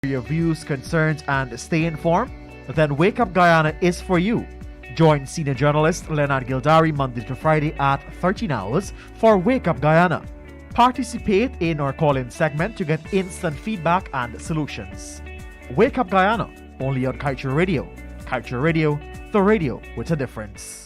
your views, concerns, and stay informed, then Wake Up Guyana is for you. Join senior journalist Leonard Gildarie Monday to Friday at 13 hours for Wake Up Guyana. Participate in our call-in segment to get instant feedback and solutions. Wake Up Guyana, only on Kaieteur Radio. Kaieteur Radio, the radio with a difference.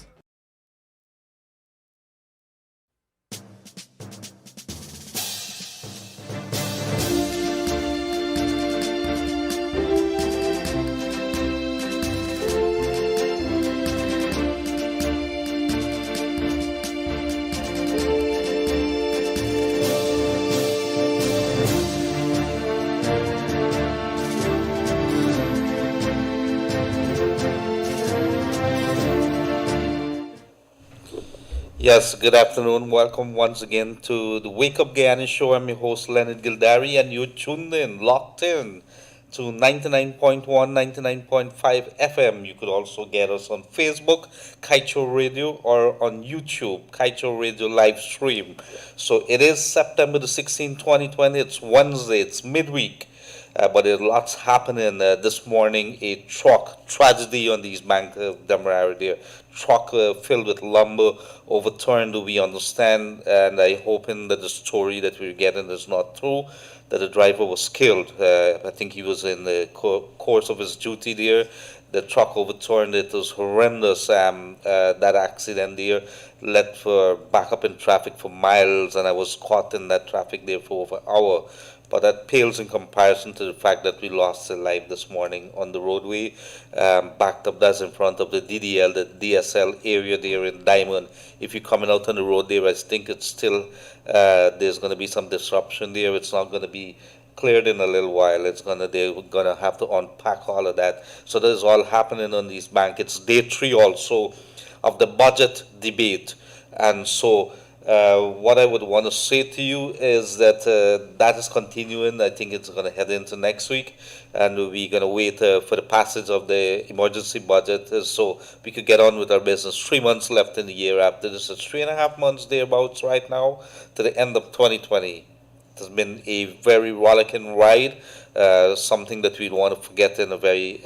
Yes, good afternoon. Welcome once again to the Wake Up Guyana show. I'm your host, Leonard Gildarie, and you're tuned in, locked in to 99.1, 99.5 FM. You could also get us on Facebook, Kaieteur Radio, or on YouTube, Kaieteur Radio live stream. So it is September the 16th, 2020. It's Wednesday, it's midweek. But there's lots happening this morning. A truck tragedy on the East Bank of Demerara there. Truck filled with lumber overturned, we understand, and I hoping that the story that we're getting is not true, that the driver was killed. I think he was in the course of his duty there. The truck overturned. It was horrendous. That accident there led for backup in traffic for miles, and I was caught in that traffic there for over an hour. But that pales in comparison to the fact that we lost a life this morning on the roadway, backed up. That's in front of the DDL, the DSL area there in Diamond. If you're coming out on the road there, I think it's still, there's going to be some disruption there. It's not going to be cleared in a little while. They're gonna have to unpack all of that. So this is all happening on these bank. It's day 3 also of the budget debate, and so what I would want to say to you is that that is continuing. I think it's going to head into next week, and we're going to wait for the passage of the emergency budget so we could get on with our business. 3 months left in the year after this. It's 3.5 months thereabouts right now to the end of 2020. It has been a very rollicking ride, something that we want to forget in a very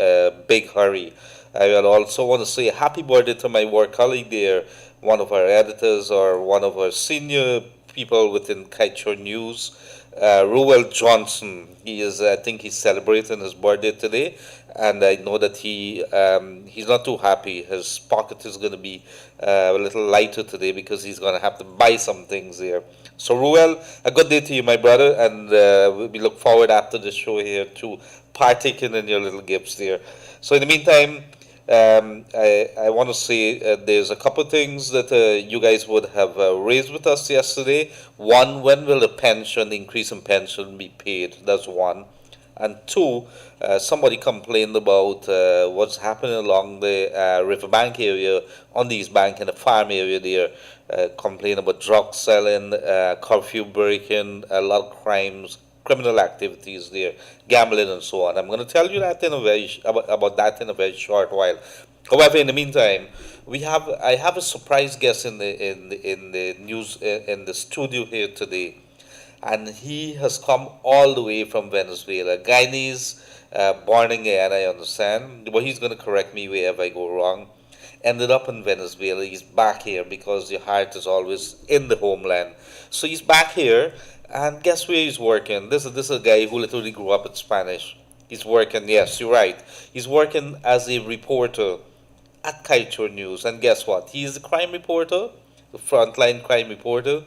big hurry. I will also want to say happy birthday to my work colleague there, one of our editors or one of our senior people within Kaieteur News, Ruel Johnson. I think he's celebrating his birthday today, and I know that he's not too happy. His pocket is going to be a little lighter today because he's going to have to buy some things there. So Ruel, a good day to you, my brother, and we look forward after the show here to partaking in your little gifts there. So in the meantime, I want to say there's a couple of things that you guys would have raised with us yesterday. One, when will the increase in pension be paid? That's one. And two, somebody complained about what's happening along the riverbank area, on the East Bank and the farm area there. Complain about drug selling, curfew breaking, a lot of crimes, criminal activities there, gambling and so on. I'm going to tell you that about that in a very short while. However, in the meantime, I have a surprise guest in the news in the studio here today, and he has come all the way from Venezuela. Guyanese, born in Guyana, I understand, but he's going to correct me wherever I go wrong. Ended up in Venezuela. He's back here because your heart is always in the homeland. So he's back here. And guess where he's working? This is a guy who literally grew up in Spanish. He's working, yes, you're right. He's working as a reporter at Kaieteur News. And guess what? He's a crime reporter, the frontline crime reporter.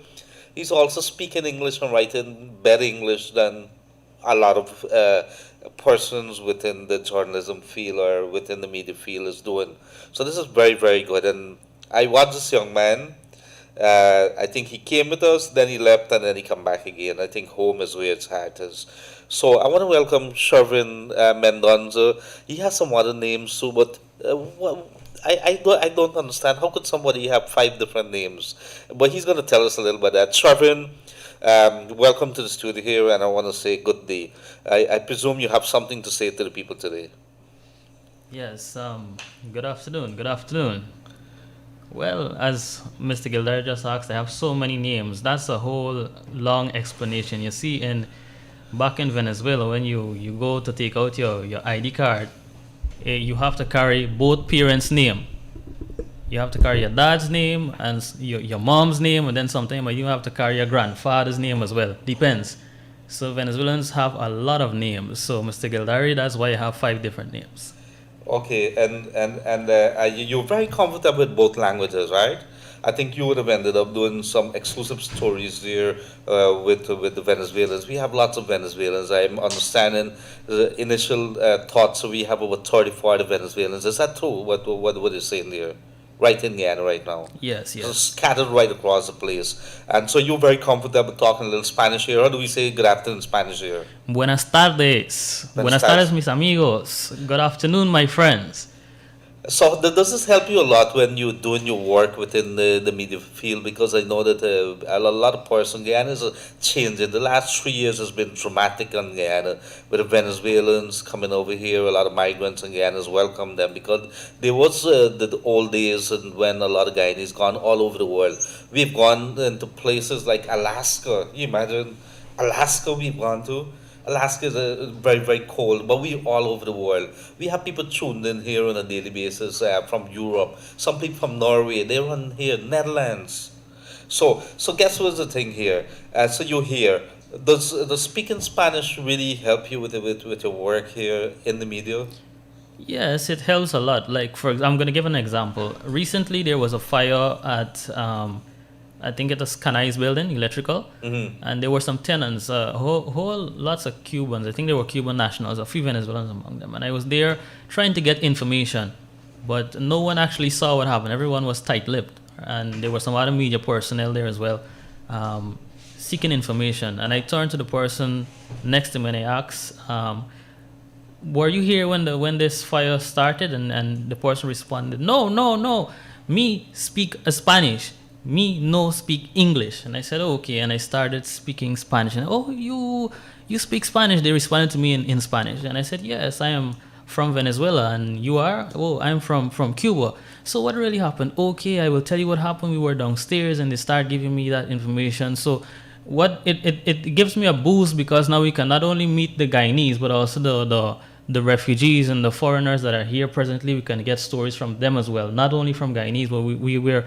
He's also speaking English and writing better English than a lot of persons within the journalism field or within the media field is doing. So this is very, very good. And I watched this young man. I think he came with us, then he left, and then he come back again. I think home is where his heart is. So I want to welcome Shervin Mendonza. He has some other names too, but I don't understand. How could somebody have 5 different names? But he's going to tell us a little bit about that. Shervin, welcome to the studio here, and I want to say good day. I presume you have something to say to the people today. Yes, good afternoon. Good afternoon. Well, as Mr. Gildarie just asked, I have so many names. That's a whole long explanation. You see, in back in Venezuela, when you go to take out your ID card, you have to carry both parents' name. You have to carry your dad's name and your mom's name, and then sometimes you have to carry your grandfather's name as well. Depends. So Venezuelans have a lot of names. So Mr. Gildarie, that's why you have 5 different names. Okay, you're very comfortable with both languages, right? I think you would have ended up doing some exclusive stories there with the Venezuelans. We have lots of Venezuelans. I'm understanding the initial thoughts. So we have over 34 Venezuelans. Is that true? What is saying there? Right in Guyana right now. Yes, So yes. scattered right across the place. And so you're very comfortable talking a little Spanish here. How do we say good afternoon in Spanish here? Buenas tardes. Buenas Buenas tardes, tardes. mis amigos. Good afternoon, my friends. So does this help you a lot when you're doing your work within the media field? Because I know that a lot of person Guyana is changing. The last 3 years has been dramatic on Guyana, with the Venezuelans coming over here. A lot of migrants in Guyana has welcomed them because there was the old days and when a lot of Guyanese gone all over the world. We've gone into places like Alaska. You imagine Alaska we've gone to. Alaska is very, very cold, but we're all over the world. We have people tuned in here on a daily basis from Europe, some people from Norway, they're on here, Netherlands. So guess what's the thing here? So you're here. Does speaking Spanish really help you with your work here in the media? Yes, it helps a lot. Like, I'm going to give an example. Recently, there was a fire at, I think it was Canai's building, electrical, and there were some tenants, whole lots of Cubans. I think there were Cuban nationals, a few Venezuelans among them. And I was there trying to get information, but no one actually saw what happened. Everyone was tight-lipped, and there were some other media personnel there as well, seeking information. And I turned to the person next to me and I asked, were you here when this fire started? And the person responded, no, no, no, me speak Spanish, me no speak English. And I said, oh, okay. And I started speaking Spanish. And oh, you speak Spanish? They responded to me in Spanish. And I said, yes, I am from Venezuela. And you are? Oh, I'm from Cuba. So what really happened? Okay, I will tell you what happened. We were downstairs and they started giving me that information. So what it gives me a boost, because now we can not only meet the Guyanese but also the refugees and the foreigners that are here presently. We can get stories from them as well, not only from Guyanese, but we're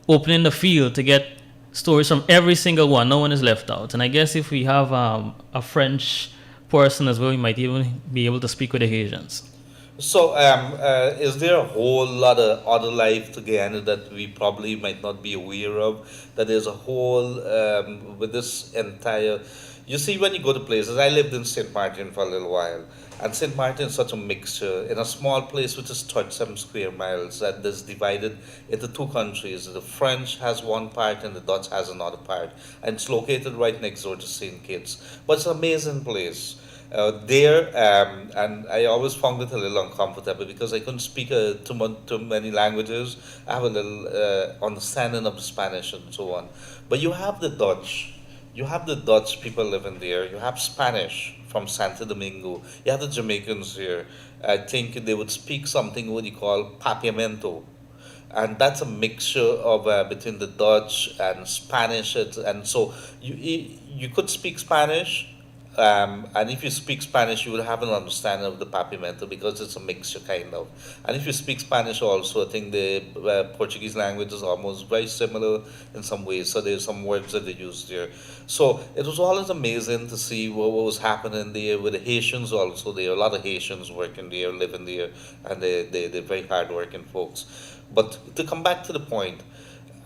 opening the field to get stories from every single one. No one is left out. And I guess if we have a French person as well, we might even be able to speak with the Haitians. So, is there a whole lot of other life to Guyana that we probably might not be aware of? That there's a whole, with this entire. You see, when you go to places, I lived in St. Martin for a little while, and St. Martin is such a mixture in a small place which is 37 square miles that is divided into two countries. The French has one part and the Dutch has another part, and it's located right next door to St. Kitts. But it's an amazing place and I always found it a little uncomfortable because I couldn't speak too many languages. I have a little understanding of the Spanish and so on. But you have the Dutch. You have the Dutch people living there. You have Spanish from Santo Domingo. You have the Jamaicans here. I think they would speak something what you call papiamento. And that's a mixture of between the Dutch and Spanish. And so you could speak Spanish, and if you speak Spanish, you will have an understanding of the Papimento because it's a mixture kind of. And if you speak Spanish also, I think the Portuguese language is almost very similar in some ways. So there's some words that they use there. So it was always amazing to see what was happening there with the Haitians also. There are a lot of Haitians working there, living there, and they're very hardworking folks. But to come back to the point,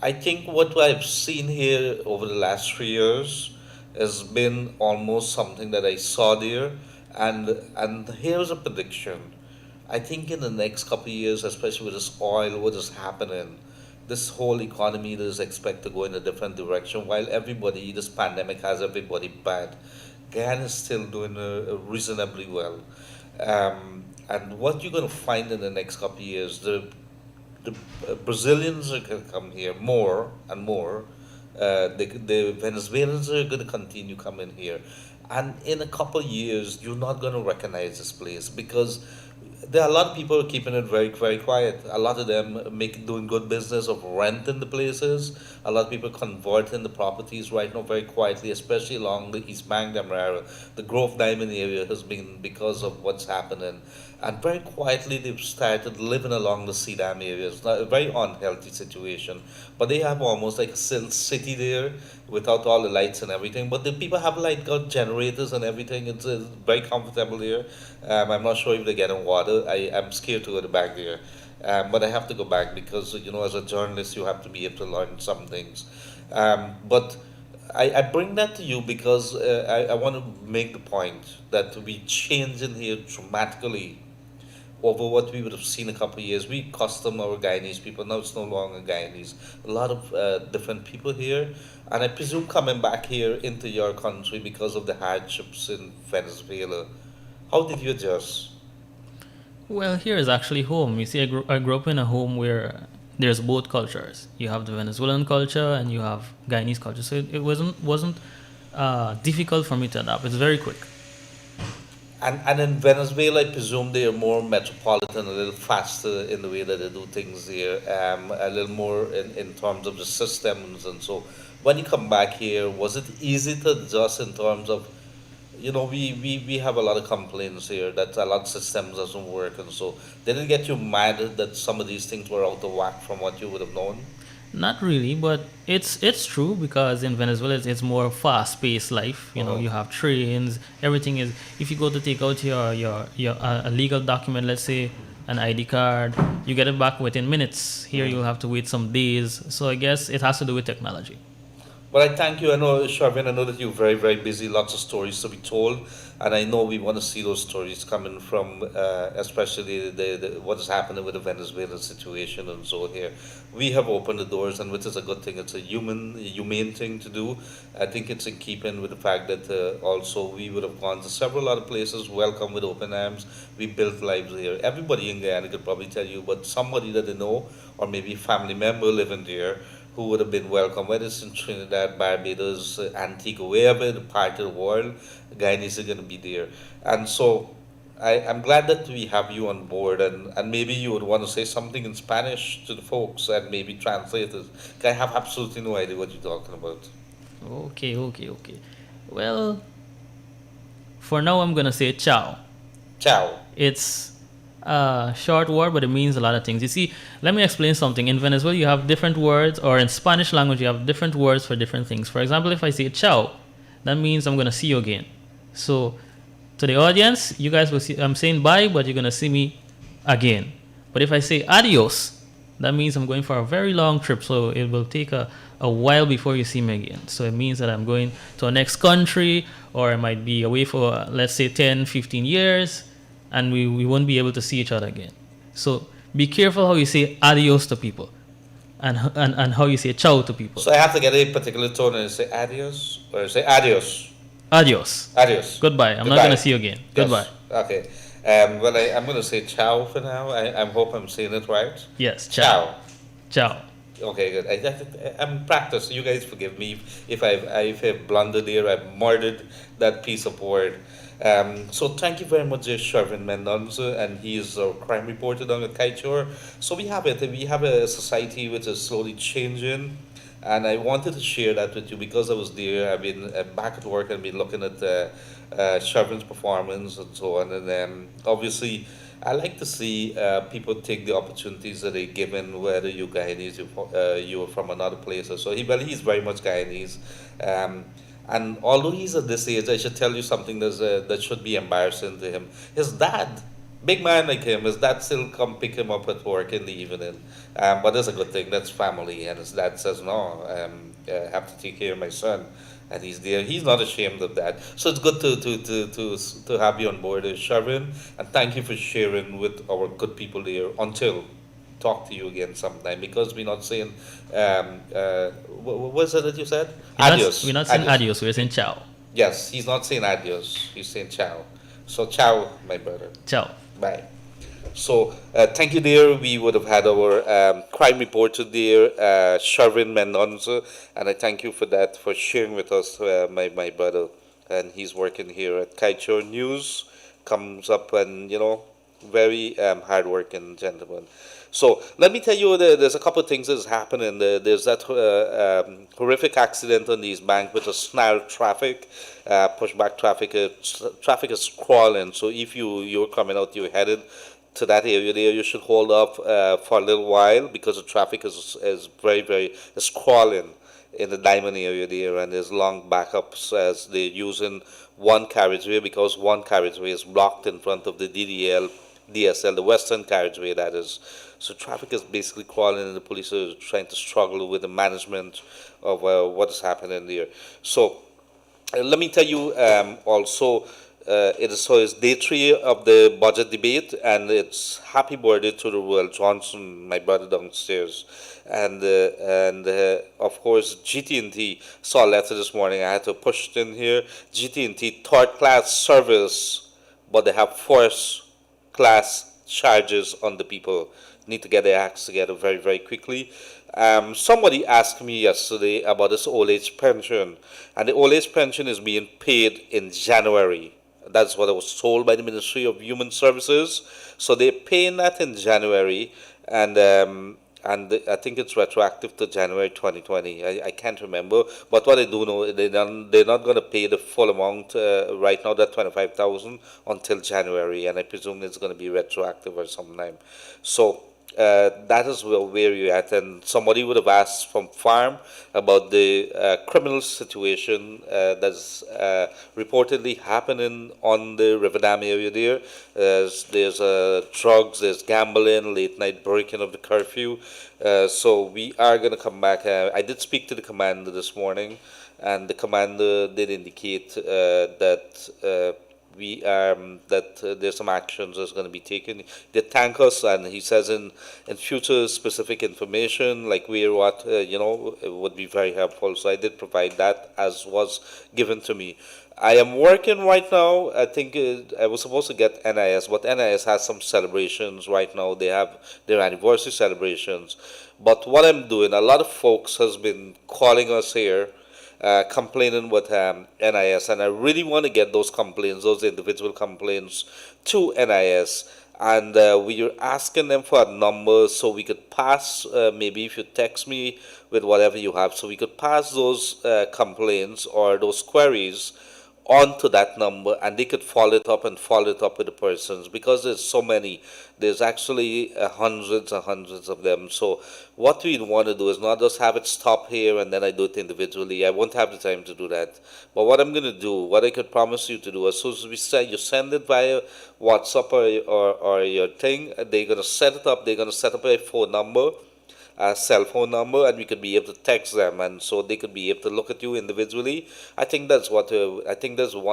I think what I've seen here over the last 3 years has been almost something that I saw there, and here's a prediction. I think in the next couple of years, especially with this oil, what is happening, this whole economy is expected to go in a different direction. While everybody, this pandemic has everybody bad, Guyana is still doing reasonably well. And what you're going to find in the next couple of years, the Brazilians are going to come here more and more. The Venezuelans are going to continue coming here, and in a couple of years, you're not going to recognize this place because there are a lot of people keeping it very, very quiet. A lot of them doing good business of renting the places. A lot of people converting the properties right now very quietly, especially along the East Bank Demerara. The Grove Diamond area has been because of what's happening. And very quietly they've started living along the Sea Dam areas. Now, a very unhealthy situation. But they have almost like a city there without all the lights and everything. But the people have like got generators and everything. It's very comfortable here. I'm not sure if they're getting water. I'm scared to go back there. But I have to go back because, as a journalist, you have to be able to learn some things. But I bring that to you because I want to make the point that we change in here dramatically over what we would have seen a couple of years. We custom our Guyanese people. Now it's no longer Guyanese. A lot of different people here. And I presume coming back here into your country because of the hardships in Venezuela. How did you adjust? Well, here is actually home. You see, I grew up in a home where there's both cultures. You have the Venezuelan culture and you have Guyanese culture. So it wasn't difficult for me to adapt. It's very quick. And in Venezuela, I presume they are more metropolitan, a little faster in the way that they do things here, a little more in terms of the systems. And so when you come back here, was it easy to adjust in terms of, we have a lot of complaints here that a lot of systems doesn't work. And so did it get you mad that some of these things were out of whack from what you would have known? Not really, but it's true because in Venezuela it's more fast-paced life. You have trains. Everything is. If you go to take out your a legal document, let's say an ID card, you get it back within minutes. Here you'll have to wait some days. So I guess it has to do with technology. But I thank you. I know, Sharvin, I know that you're very, very busy, lots of stories to be told. And I know we want to see those stories coming from, especially what is happening with the Venezuelan situation and so here. We have opened the doors, and which is a good thing. It's a humane thing to do. I think it's in keeping with the fact that also we would have gone to several other places, welcome with open arms. We built lives here. Everybody in Guyana could probably tell you, but somebody that they know, or maybe family member living there, who would have been welcome, whether it's in Trinidad, Barbados, Antigua, wherever in the part of the world, Guyanese are going to be there. And so I'm glad that we have you on board, and maybe you would want to say something in Spanish to the folks and maybe translate it. I have absolutely no idea what you're talking about. Okay. Well, for now I'm gonna say ciao. Ciao. It's a short word, but it means a lot of things. You see, let me explain something. In Venezuela, you have different words, or in Spanish language, you have different words for different things. For example, if I say ciao, that means I'm gonna see you again. So, to the audience, you guys will see. I'm saying bye, but you're gonna see me again. But if I say adios, that means I'm going for a very long trip. So it will take a while before you see me again. So it means that I'm going to a next country, or I might be away for, let's say, 10, 15 years, and we won't be able to see each other again. So be careful how you say adios to people, and how you say ciao to people. So I have to get a particular tone and say adios, or say adios. Adios. Adios. Goodbye. I'm not going to see you again. Yes. Goodbye. Okay. Well, I'm going to say ciao for now. I hope I'm saying it right. Yes. Ciao. Ciao. Okay, good. I'm practiced. You guys forgive me if I've blundered here. I've murdered that piece of word. So thank you very much, Shervin Mendonça, and he is our crime reporter down at Kaieteur. So we have it. We have a society which is slowly changing, and I wanted to share that with you because I was there. I've been back at work and been looking at Shervin's performance and so on, and obviously. I like to see people take the opportunities that they're given, whether you're Guyanese, you're from another place. Or so he's very much Guyanese. And although he's at this age, I should tell you something that should be embarrassing to him. His dad, big man like him, his dad still come pick him up at work in the evening. But that's a good thing. That's family. And his dad says, no, I have to take care of my son. And he's there. He's not ashamed of that. So it's good to have you on board, Shervin. And thank you for sharing with our good people there. Until talk to you again sometime, because we're not saying what was it that you said? Adios. We're not saying adios. We're saying ciao. Yes, he's not saying adios. He's saying ciao. So ciao, my brother. Ciao. Bye. So thank you, dear. We would have had our crime reporter there, Shervin Mendonça, and I thank you for that, for sharing with us, my brother. And he's working here at Kaieteur News. Comes up and, very hardworking gentleman. So let me tell you, there's a couple of things that's happening. There's that horrific accident on these banks with a snarled traffic, pushback traffic. Traffic is crawling. So if you're coming out, you're headed to that area there, you should hold up for a little while because the traffic is very is crawling in the diamond area there, and there's long backups as they're using one carriageway because one carriageway is blocked in front of the DSL, the western carriageway that is. So traffic is basically crawling, and the police are trying to struggle with the management of what is happening there. So let me tell you also, it's day three of the budget debate, and it's happy birthday to the Royal Johnson, my brother downstairs, and of course GT&T saw a letter this morning. I had to push it in here. GT&T third class service, but they have first class charges on the people. Need to get their acts together very quickly. Somebody asked me yesterday about this old age pension, and the old age pension is being paid in January. That's what I was told by the Ministry of Human Services. So they're paying that in January, and I think it's retroactive to January 2020. I can't remember, but what I do know, they're not going to pay the full amount right now, that 25,000, until January, and I presume it's going to be retroactive or sometime. So that is where you're at. And somebody would have asked from farm about the criminal situation that's reportedly happening on the River Dam area there. There's drugs, there's gambling, late night breaking of the curfew. So we are going to come back. I did speak to the commander this morning, and the commander did indicate that there's some actions that's going to be taken. They thank us, and he says in future specific information like where what it would be very helpful. So I did provide that as was given to me. I am working right now. I think I was supposed to get NIS, but NIS has some celebrations right now. They have their anniversary celebrations. But what I'm doing, a lot of folks has been calling us here complaining with NIS, and I really want to get those complaints, those individual complaints, to NIS. And we are asking them for a number so we could pass, maybe if you text me with whatever you have, so we could pass those complaints or those queries onto that number, and they could follow it up with the persons, because there's so many. There's actually hundreds and hundreds of them. So what we want to do is not just have it stop here and then I do it individually. I won't have the time to do that. But what I'm going to do, what I could promise you to do, as soon as we say you send it via WhatsApp or your thing, they're going to set it up. They're going to set up a phone number, a cell phone number, and we could be able to text them, and so they could be able to look at you individually. I think that's one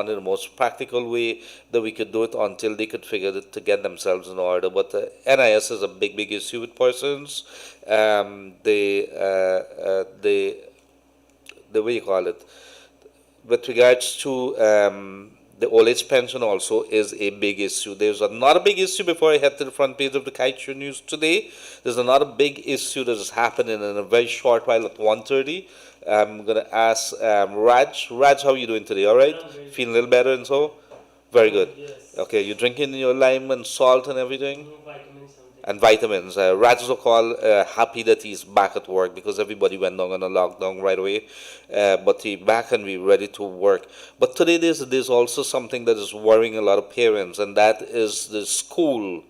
of the most practical way that we could do it until they could figure it to get themselves in order. But NIS is a big issue with persons. The way you call it, with regards to the old age pension also is a big issue. There's another big issue before I head to the front page of the Kaieteur News today. There's another big issue that is happening in a very short while at 1:30. I'm going to ask Raj. Raj, how are you doing today? All right? Feeling a little better and so? Very good. Yes. Okay, you drinking your lime and salt and everything? No vitamins. And vitamins. Raj is happy that he's back at work because everybody went down on a lockdown right away. But he's back and we're ready to work. But today there's also something that is worrying a lot of parents, and that is the school,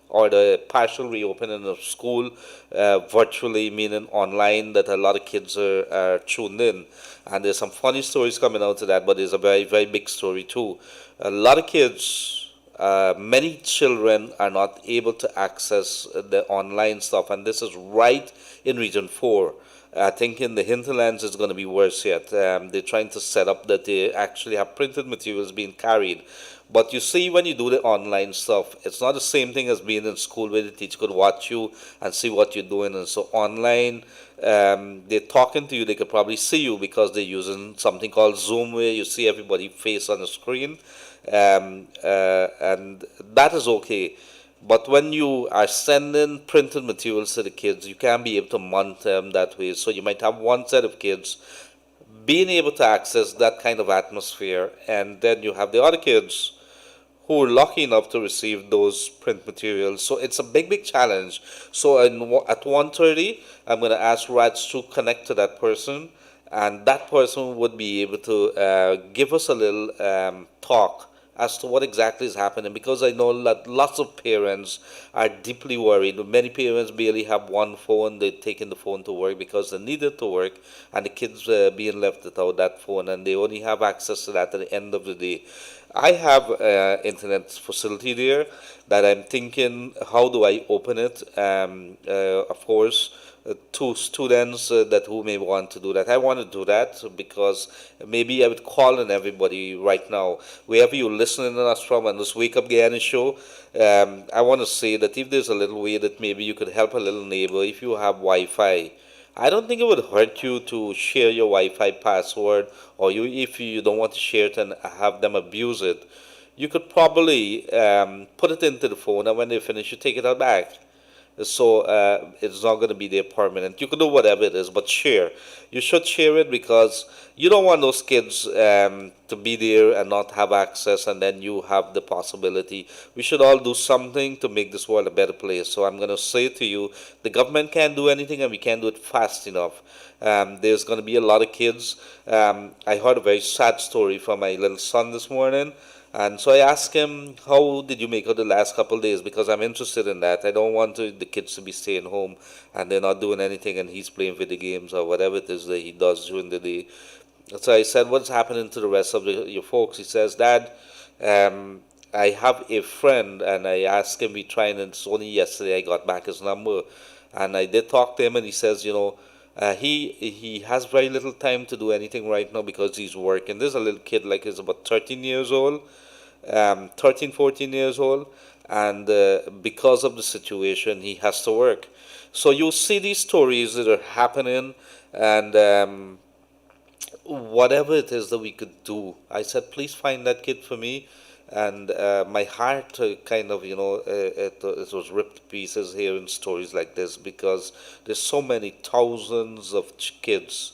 or the partial reopening of school, virtually, meaning online, that a lot of kids are tuned in. And there's some funny stories coming out of that, but there's a very big story too. A lot of kids, many children are not able to access the online stuff, and this is right in Region 4. I think in the hinterlands it's going to be worse yet. They're trying to set up that they actually have printed materials being carried. But you see, when you do the online stuff, it's not the same thing as being in school where the teacher could watch you and see what you're doing. And so online, they're talking to you. They could probably see you because they're using something called Zoom, where you see everybody's face on the screen. And that is okay. But when you are sending printed materials to the kids, you can't be able to monitor them that way. So you might have one set of kids being able to access that kind of atmosphere, and then you have the other kids who are lucky enough to receive those print materials. So it's a big, big challenge. So at 1:30, I'm going to ask Raj to connect to that person, and that person would be able to give us a little talk as to what exactly is happening, because I know that lots of parents are deeply worried. Many parents barely have one phone. They're taking the phone to work because they need it to work, and the kids being left without that phone, and they only have access to that at the end of the day. I have internet facility there that I'm thinking, how do I open it? Of course, to students that who may want to do that. I want to do that because maybe I would call on everybody right now, wherever you're listening to us from on this Wake Up Guyana show. I want to say that if there's a little way that maybe you could help a little neighbor, if you have Wi-Fi, I don't think it would hurt you to share your Wi-Fi password, or you, if you don't want to share it and have them abuse it, you could probably put it into the phone, and when they finish, you take it out back. So it's not going to be there permanent. You can do whatever it is, but share. You should share it because you don't want those kids to be there and not have access, and then you have the possibility. We should all do something to make this world a better place. So I'm going to say to you, the government can't do anything, and we can't do it fast enough. There's going to be a lot of kids. I heard a very sad story from my little son this morning. And so I asked him, how did you make out the last couple of days? Because I'm interested in that. I don't want the kids to be staying home and they're not doing anything and he's playing video games or whatever it is that he does during the day. So I said, what's happening to the rest of your folks? He says, Dad, I have a friend, and I asked him, we tried, and it's only yesterday I got back his number. And I did talk to him, and he says, he has very little time to do anything right now because he's working. There's a little kid, like he's about 13 years old, 13, 14 years old, and because of the situation, he has to work. So you see these stories that are happening, and whatever it is that we could do. I said, please find that kid for me. And my heart kind of, it was ripped to pieces hearing stories like this, because there's so many thousands of kids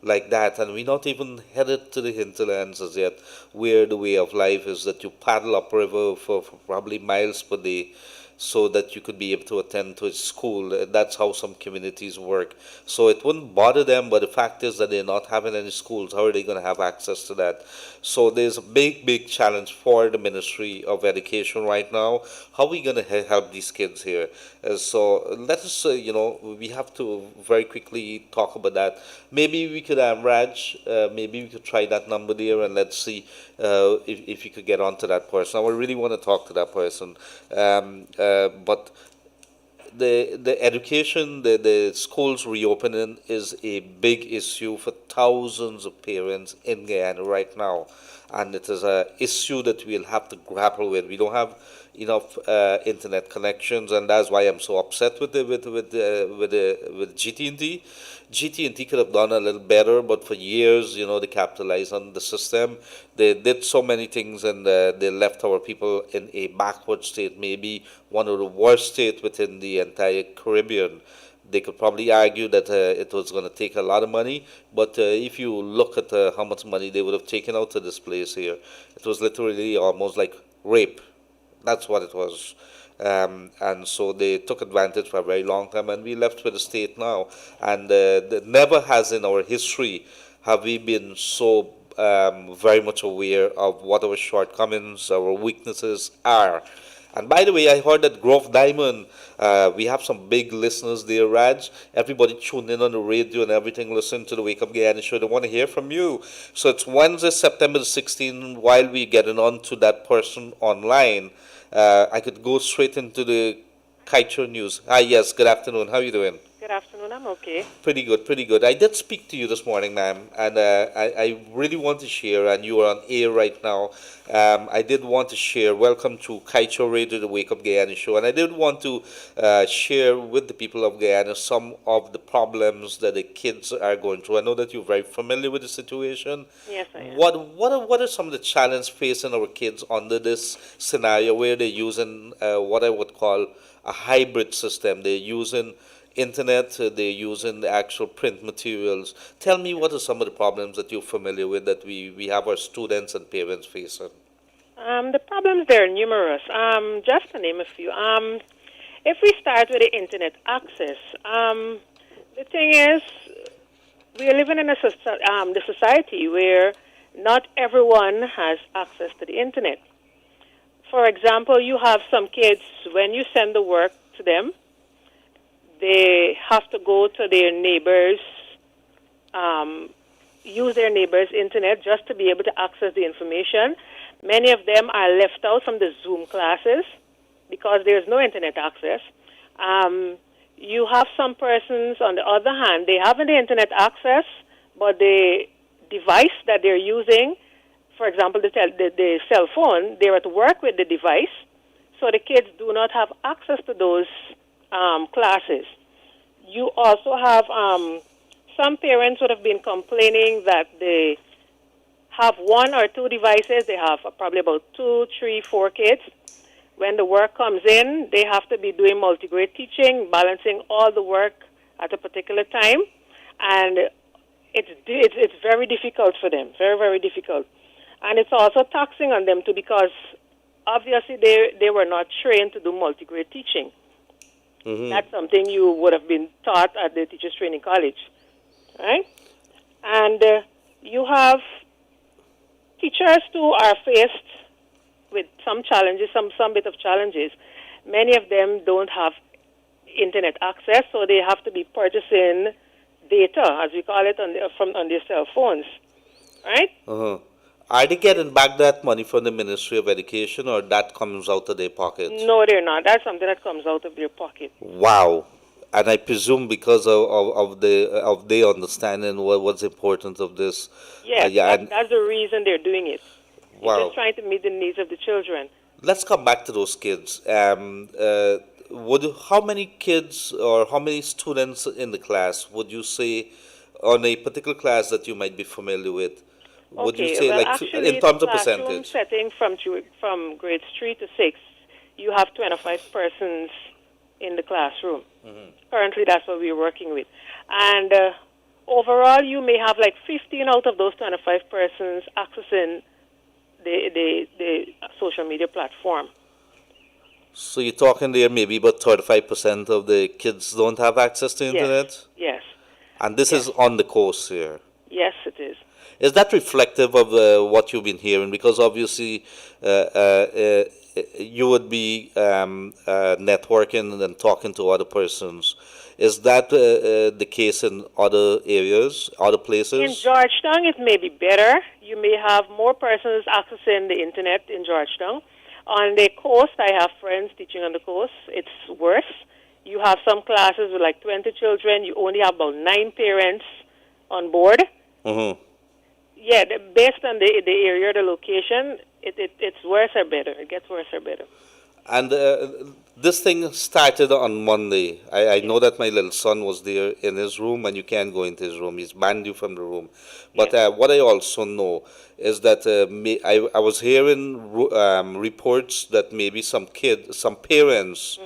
like that, and we're not even headed to the hinterlands as yet, where the way of life is that you paddle upriver for probably miles per day, so that you could be able to attend to school. That's how some communities work. So it wouldn't bother them, but the fact is that they're not having any schools. How are they going to have access to that? So there's a big, big challenge for the Ministry of Education right now. How are we going to help these kids here? So let us, we have to very quickly talk about that. Maybe we could, Raj, maybe we could try that number there, and let's see if you could get onto that person. I really want to talk to that person. But the education, the schools reopening is a big issue for thousands of parents in Guyana right now, and it is an issue that we'll have to grapple with. We don't have enough internet connections, and that's why I'm so upset with GT&T. GT&T could have done a little better, but for years, they capitalized on the system. They did so many things, and they left our people in a backward state, maybe one of the worst states within the entire Caribbean. They could probably argue that it was going to take a lot of money, but if you look at how much money they would have taken out of this place here, it was literally almost like rape. That's what it was. And so they took advantage for a very long time, and we left with the state now. And never has in our history have we been so very much aware of what our shortcomings, our weaknesses are. And by the way, I heard that Grove Diamond, we have some big listeners there, Raj. Everybody tuned in on the radio and everything, listen to the Wake Up Guyana show. They want to hear from you. So it's Wednesday, September the 16th, while we're getting on to that person online. I could go straight into the Kaieteur news. Yes, good afternoon. How are you doing? Good afternoon. I'm okay. Pretty good, pretty good. I did speak to you this morning, ma'am, and I really want to share, and you are on air right now. I did want to share, welcome to Kaieteur Radio, the Wake Up Guyana show, and I did want to share with the people of Guyana some of the problems that the kids are going through. I know that you're very familiar with the situation. Yes, I am. What are some of the challenges facing our kids under this scenario where they're using what I would call a hybrid system? They're using internet, they're using the actual print materials. Tell me, what are some of the problems that you're familiar with that we have our students and parents facing? The problems there are numerous. Just to name a few. If we start with the internet access, the thing is, we are living in the society where not everyone has access to the internet. For example, you have some kids, when you send the work to them, they have to go to their neighbors, use their neighbors' internet just to be able to access the information. Many of them are left out from the Zoom classes because there's no internet access. You have some persons, on the other hand, they have the internet access, but the device that they're using, for example, the cell phone, they're at work with the device, so the kids do not have access to those classes. You also have some parents would have been complaining that they have one or two devices. They have probably about 2, 3, 4 kids. When the work comes in, they have to be doing multi-grade teaching, balancing all the work at a particular time, and it's very difficult for them, very, very difficult. And it's also taxing on them too, because obviously they were not trained to do multi-grade teaching. Mm-hmm. That's something you would have been taught at the Teachers Training College, right? And you have teachers who are faced with some challenges, some bit of challenges. Many of them don't have internet access, so they have to be purchasing data, as we call it, on their cell phones, right? Uh-huh. Are they getting back that money from the Ministry of Education, or that comes out of their pockets? No, they're not. That's something that comes out of their pocket. Wow. And I presume because of their understanding what's important of this. Yes, that's the reason they're doing it. Wow. They're just trying to meet the needs of the children. Let's come back to those kids. How many kids or how many students in the class would you say on a particular class that you might be familiar with? Would you say, actually, in terms of percentage? Setting from grades 3 to 6, you have 25 persons in the classroom. Mm-hmm. Currently, that's what we're working with. And overall, you may have 15 out of those 25 persons accessing the social media platform. So you're talking there maybe about 35% of the kids don't have access to internet? Yes. And this is on the course here? Yes, it is. Is that reflective of what you've been hearing? Because obviously you would be networking and talking to other persons. Is that the case in other areas, other places? In Georgetown, it may be better. You may have more persons accessing the internet in Georgetown. On the coast, I have friends teaching on the coast. It's worse. You have some classes with 20 children. You only have about 9 parents on board. Mm-hmm. Yeah, based on the area, the location, it's worse or better. It gets worse or better. And this thing started on Monday. I know that my little son was there in his room, and you can't go into his room. He's banned you from the room. But what I also know is that I was hearing reports that maybe some parents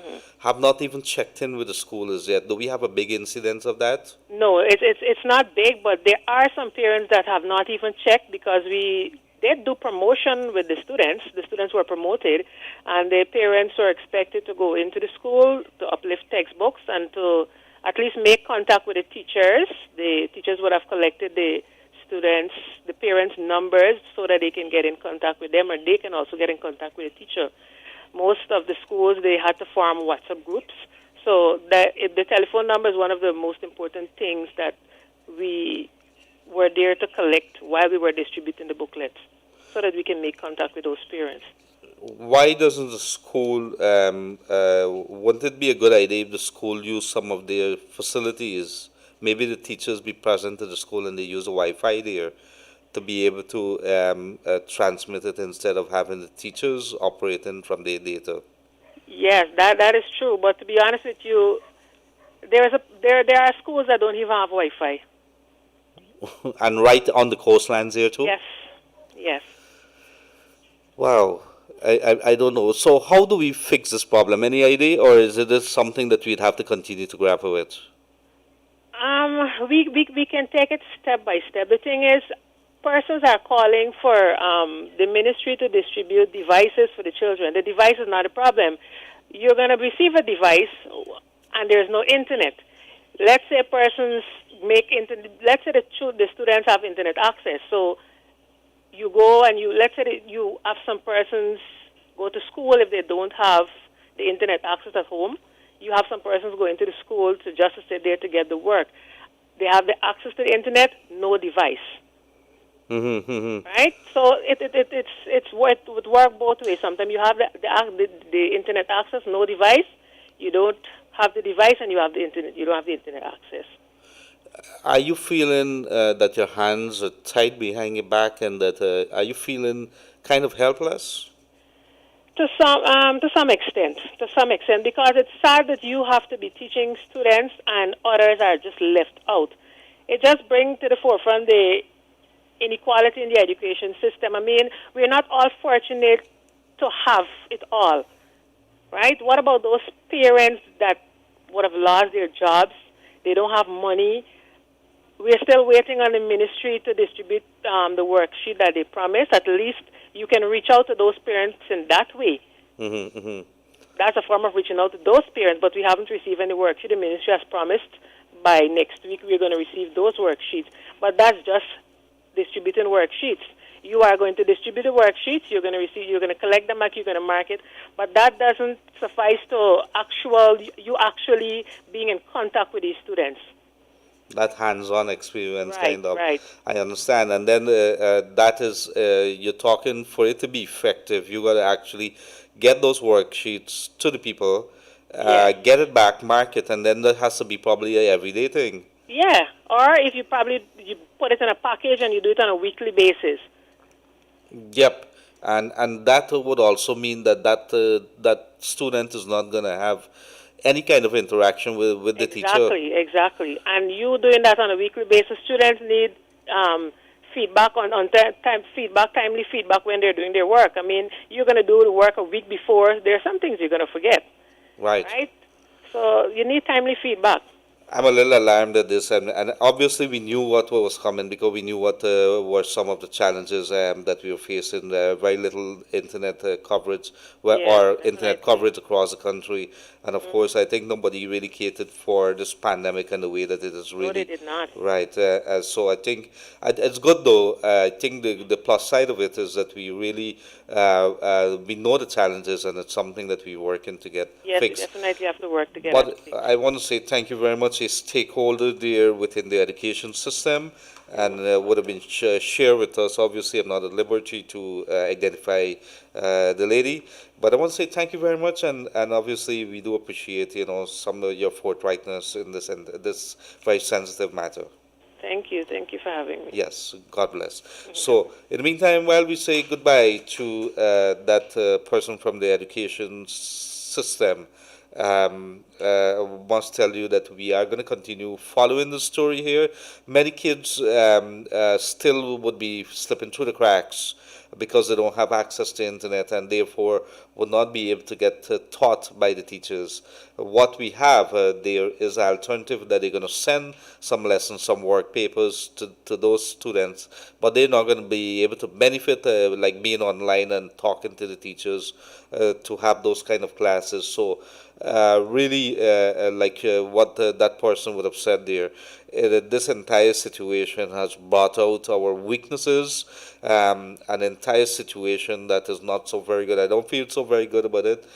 have not even checked in with the school as yet. Do we have a big incidence of that? No, it's not big, but there are some parents that have not even checked because they do promotion with the students. The students were promoted, and the parents were expected to go into the school to uplift textbooks and to at least make contact with the teachers. The teachers would have collected the students, the parents' numbers so that they can get in contact with them, or they can also get in contact with the teacher. Most of the schools, they had to form WhatsApp groups. So the telephone number is one of the most important things that we were there to collect while we were distributing the booklets so that we can make contact with those parents. Why doesn't the school, wouldn't it be a good idea if the school used some of their facilities? Maybe the teachers be present at the school and they use a Wi-Fi there to be able to transmit it instead of having the teachers operating from their data. Yes, that is true. But to be honest with you, there are schools that don't even have Wi-Fi. And right on the coastlines here too? Yes. Wow. I don't know. So how do we fix this problem? Any idea? Or is it just something that we'd have to continue to grapple with? We can take it step by step. The thing is, persons are calling for the ministry to distribute devices for the children. The device is not a problem. You're going to receive a device and there's no internet. Let's say persons let's say the students have internet access. So you go and let's say that you have some persons go to school if they don't have the internet access at home. You have some persons going to the school to just to sit there to get the work. They have the access to the internet, no device. Right? So it would work both ways. Sometimes you have the internet access, no device. You don't have the device, and you have the internet. You don't have the internet access. Are you feeling that your hands are tied behind your back, and that are you feeling kind of helpless? To some extent, because it's sad that you have to be teaching students and others are just left out. It just brings to the forefront the inequality in the education system. I mean, we're not all fortunate to have it all, right? What about those parents that would have lost their jobs? They don't have money. We're still waiting on the ministry to distribute the worksheet that they promised. At least you can reach out to those parents in that way. That's a form of reaching out to those parents, but we haven't received any worksheet. The ministry has promised by next week we're going to receive those worksheets. But that's just distributing worksheets. You are going to distribute the worksheets, you're going to collect them back, you're going to mark it, but that doesn't suffice to you actually being in contact with these students. That hands-on experience, Right, kind of. right. I understand. And then that is, you're talking for it to be effective, you got to actually get those worksheets to the people, Yes. get it back, mark it, and then that has to be probably a everyday thing. Yeah, or if you put it in a package and you do it on a weekly basis. Yep, and that would also mean that student is not going to have any kind of interaction with the teacher. Exactly. And you doing that on a weekly basis, students need feedback timely feedback when they're doing their work. I mean, you're going to do the work a week before. There are some things you're going to forget. Right? So you need timely feedback. I'm a little alarmed at this, and obviously we knew what was coming because we knew what were some of the challenges that we were facing. Very little internet coverage or internet coverage across the country, and of course I think nobody really catered for this pandemic and the way that it is really. No, they did not. Right. So I think it's good though. I think the plus side of it is that we really we know the challenges, and it's something that we're working to get fixed. Yes, we definitely have to work together. But I want to say thank you very much. A stakeholder there within the education system, and would have been share with us. Obviously, I'm not at liberty to identify the lady, but I want to say thank you very much, and obviously we do appreciate some of your forthrightness in this very sensitive matter. Thank you for having me. Yes, God bless. So, in the meantime, while we say goodbye to that person from the education system, must tell you that we are going to continue following the story here. Many kids still would be slipping through the cracks because they don't have access to internet and therefore would not be able to get taught by the teachers. What we have there is an alternative that they're going to send some lessons, some work papers to those students, but they're not going to be able to benefit like being online and talking to the teachers to have those kind of classes. So really, what that person would have said there, this entire situation has brought out our weaknesses, an entire situation that is not so very good. I don't feel so very good about it.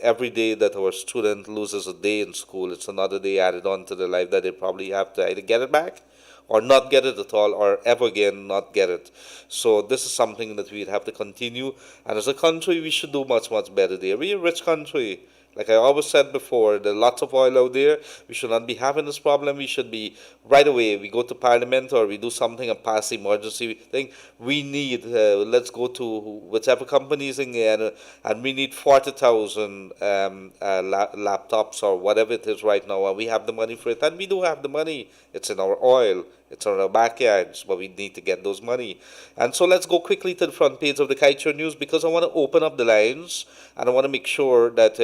Every day that our student loses a day in school, it's another day added on to their life that they probably have to either get it back or not get it at all, or ever again not get it. So this is something that we'd have to continue. And as a country, we should do much, much better there. We're a rich country. Like I always said before, there's lots of oil out there. We should not be having this problem. We should be, right away, we go to Parliament or we do something and pass the emergency thing. We need, let's go to whichever companies in Guyana, and we need 40,000 laptops or whatever it is right now, and we have the money for it. And we do have the money. It's in our oil. It's on our backyards, but we need to get those money. And so let's go quickly to the front page of the Kaieteur News because I want to open up the lines and I want to make sure that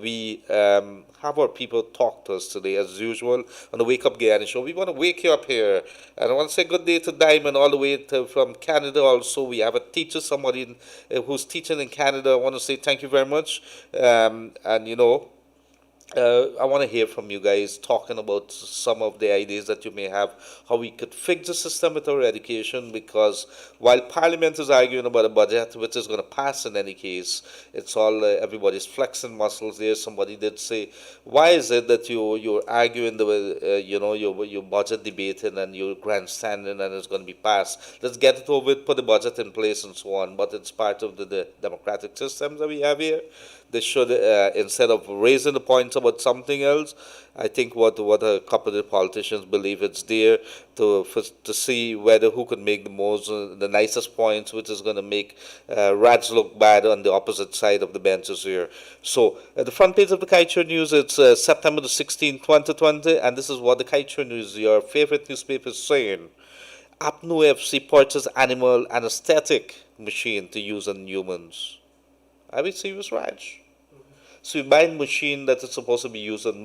we have our people talk to us today as usual on the Wake Up Guyana show. We want to wake you up here. And I want to say good day to Diamond all the way from Canada also. We have a teacher, somebody who's teaching in Canada. I want to say thank you very much. And you know, I want to hear from you guys talking about some of the ideas that you may have, how we could fix the system with our education, because while Parliament is arguing about a budget which is going to pass in any case, it's all everybody's flexing muscles there. Somebody did say, why is it that you're arguing the your budget debating and you're grandstanding and it's going to be passed? Let's get it over with, put the budget in place and so on. But it's part of the democratic system that we have here. They should, instead of raising the points about something else, I think what a couple of the politicians believe it's there to see whether who could make the nicest points, which is going to make rats look bad on the opposite side of the benches here. So at the front page of the Kaieteur News, it's September the 16th, 2020, and this is what the Kaieteur News, your favorite newspaper, is saying. APNU FC purchased animal anesthetic machine to use on humans. Are we serious, Raj? So you buy a machine that is supposed to be used on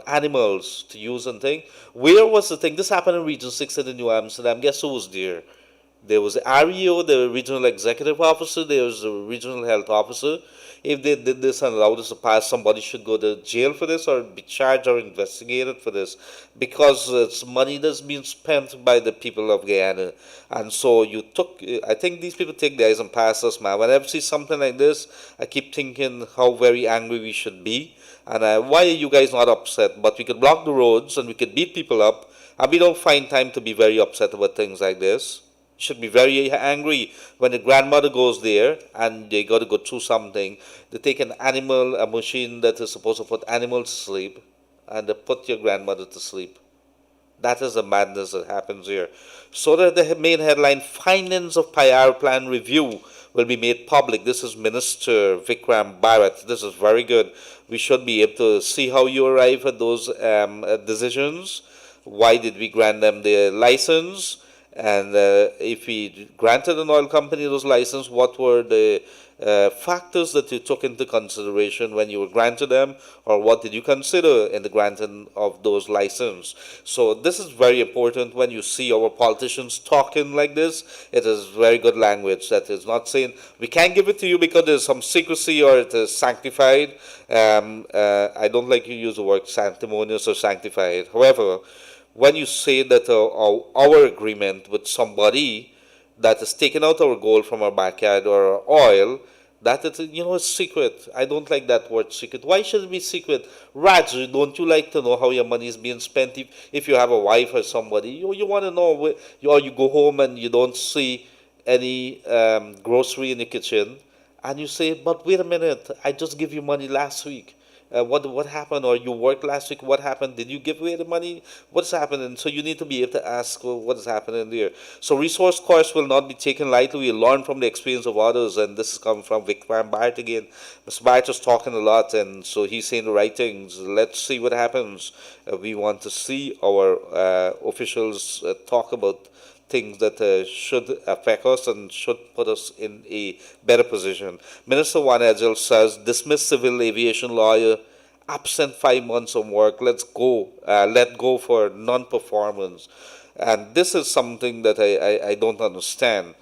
animals to use and thing. Where was the thing? This happened in Region 6 in the New Amsterdam. Guess who was there? There was the REO, the regional executive officer, there was the regional health officer. If they did this and allowed us to pass, somebody should go to jail for this or be charged or investigated for this, because it's money that's being spent by the people of Guyana. And so I think these people take the eyes and pass us, man. Whenever I see something like this, I keep thinking how very angry we should be. And why are you guys not upset? But we could block the roads and we could beat people up, and we don't find time to be very upset about things like this. Should be very angry when the grandmother goes there and they got to go through something. They take a machine that is supposed to put animals to sleep, and they put your grandmother to sleep. That is the madness that happens here. So that the main headline, findings of PIR plan review will be made public. This is Minister Vikram Bharat. This is very good. We should be able to see how you arrive at those decisions. Why did we grant them the license? And if we granted an oil company those licenses, what were the factors that you took into consideration when you were granted them, or what did you consider in the granting of those licenses? So this is very important. When you see our politicians talking like this, it is very good language. That is not saying we can't give it to you because there's some secrecy or it is sanctified. I don't like you use the word sanctimonious or sanctified. However, when you say that our agreement with somebody that is taking out our gold from our backyard or our oil, that it's, it's secret. I don't like that word secret. Why should it be secret? Raj, don't you like to know how your money is being spent? If you have a wife or somebody, you want to know, or you go home and you don't see any grocery in the kitchen, and you say, but wait a minute, I just gave you money last week. What happened? Or you worked last week, what happened? Did you give away the money? What's happening? So you need to be able to ask what is happening there. So resource costs will not be taken lightly. We learn from the experience of others, and this is coming from Vikram Bharat again. Mr. Bharat is talking a lot, and so he's saying the right things. Let's see what happens. We want to see our officials talk about things that should affect us and should put us in a better position. Minister Juan Edgel says, dismiss civil aviation lawyer, absent 5 months of work, let go for non-performance. And this is something that I don't understand.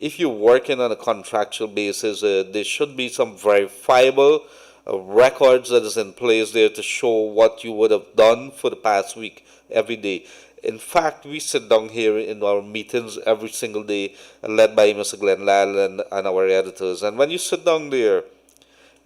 If you're working on a contractual basis, there should be some verifiable records that is in place there to show what you would have done for the past week every day. In fact, we sit down here in our meetings every single day, led by Mr. Glenn Lal and our editors. And when you sit down there,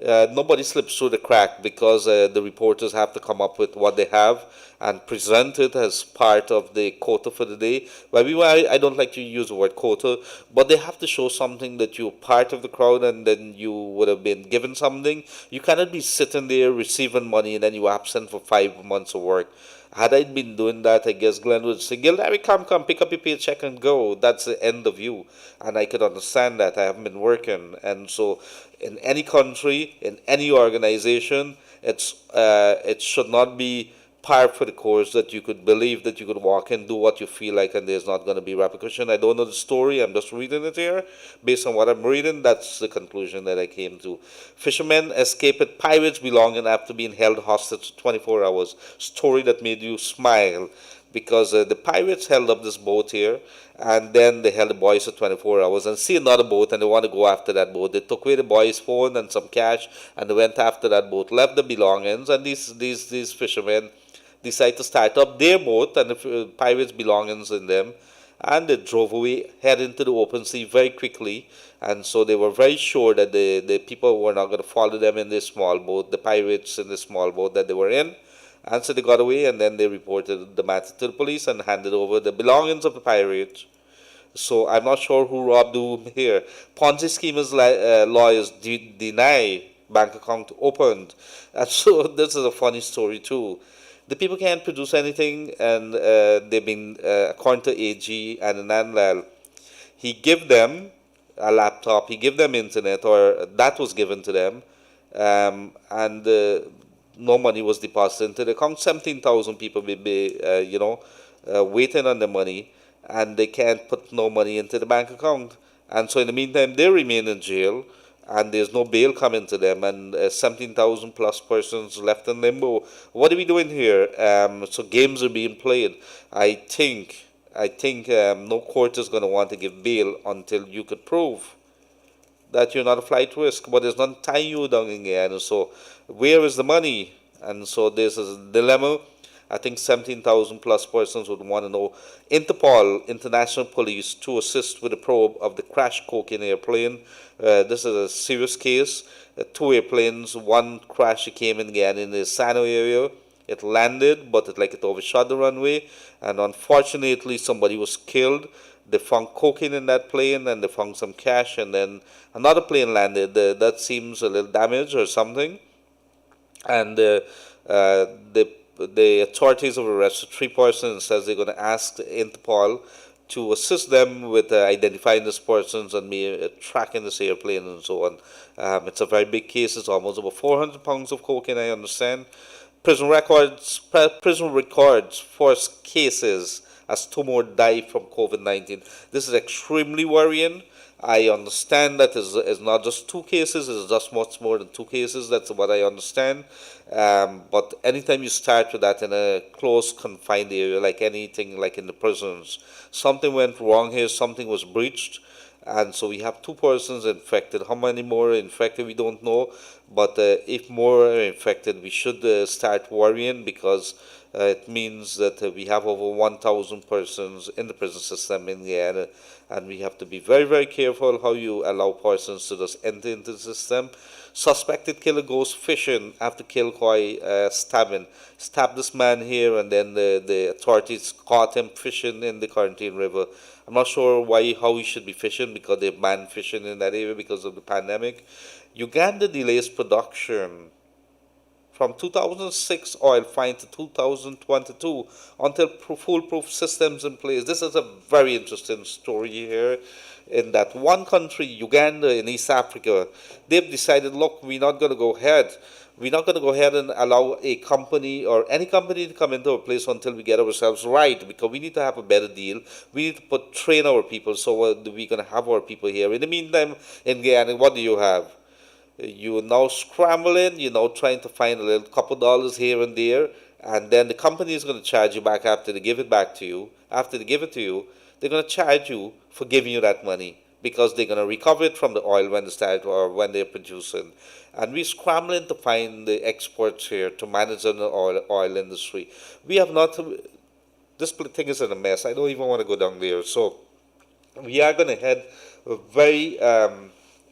nobody slips through the crack, because the reporters have to come up with what they have and present it as part of the quota for the day. I don't like to use the word quota, but they have to show something that you're part of the crowd and then you would have been given something. You cannot be sitting there receiving money and then you're absent for 5 months of work. Had I been doing that, I guess Glenn would say, Gildarie, come, pick up your paycheck and go. That's the end of you. And I could understand that. I haven't been working. And so in any country, in any organization, it should not be par for the course, that you could believe that you could walk and do what you feel like and there's not going to be repercussion. I don't know the story. I'm just reading it here. Based on what I'm reading, that's the conclusion that I came to. Fishermen escaped pirates belonging after being held hostage 24 hours. Story that made you smile, because the pirates held up this boat here, and then they held the boys for 24 hours and see another boat, and they want to go after that boat. They took away the boys' phone and some cash, and they went after that boat, left the belongings, and these fishermen decided to start up their boat and the pirates' belongings in them, and they drove away, head into the open sea very quickly. And so they were very sure that the people were not going to follow them in this small boat, the pirates in this small boat that they were in. And so they got away, and then they reported the matter to the police and handed over the belongings of the pirates. So I'm not sure who robbed whom here. Ponzi schemers lawyers deny bank account opened. And so this is a funny story too. The people can't produce anything, and they've been, according to AG and Nanlal, he gave them a laptop, he gave them internet, or that was given to them, and no money was deposited into the account. 17,000 people will be, waiting on the money, and they can't put no money into the bank account. And so in the meantime, they remain in jail, and there's no bail coming to them, and 17,000 plus persons left in limbo. What are we doing here? So games are being played. I think no court is going to want to give bail until you could prove that you're not a flight risk, but there's not tying you down in Guyana. So where is the money? And so there's a dilemma. I think 17,000 plus persons would want to know. Interpol, International Police, to assist with the probe of the crashed cocaine airplane. This is a serious case. Two airplanes, one crash came in Guyana in the Sano area. It landed, but it overshot the runway, and unfortunately somebody was killed. They found cocaine in that plane, and they found some cash, and then another plane landed. That seems a little damaged or something. And the authorities have arrested 3 persons and says they're going to ask Interpol to assist them with identifying these persons and tracking this airplane and so on. It's a very big case. It's almost over 400 pounds of cocaine, I understand. Prison records force cases as 2 more died from COVID-19. This is extremely worrying. I understand that it's not just 2 cases, it's just much more than 2 cases. That's what I understand. But anytime you start with that in a close, confined area, like anything like in the prisons, something went wrong here, something was breached. And so we have 2 persons infected. How many more are infected, we don't know. But if more are infected, we should start worrying, because it means that we have over 1,000 persons in the prison system in Guyana. And we have to be very, very careful how you allow persons to just enter into the system. Suspected killer goes fishing after Kilcoy stabbed this man here, and then the authorities caught him fishing in the Quarantine River. I'm not sure how he should be fishing, because they've banned fishing in that area because of the pandemic. Uganda delays production from 2006 oil find to 2022 until foolproof systems in place. This is a very interesting story here, in that one country, Uganda in East Africa, they've decided, look, we're not going to go ahead. We're not going to go ahead and allow a company or any company to come into our place until we get ourselves right, because we need to have a better deal. We need to train our people, so we're going to have our people here. In the meantime, in Guyana, what do you have? You're now scrambling, trying to find a little couple dollars here and there, and then the company is going to charge you back after they give it back to you. After they give it to you, they're going to charge you for giving you that money, because they're going to recover it from the oil when they start or when they're producing. And we're scrambling to find the experts here to manage the oil industry. We have not. This thing is in a mess. I don't even want to go down there. So we are going to head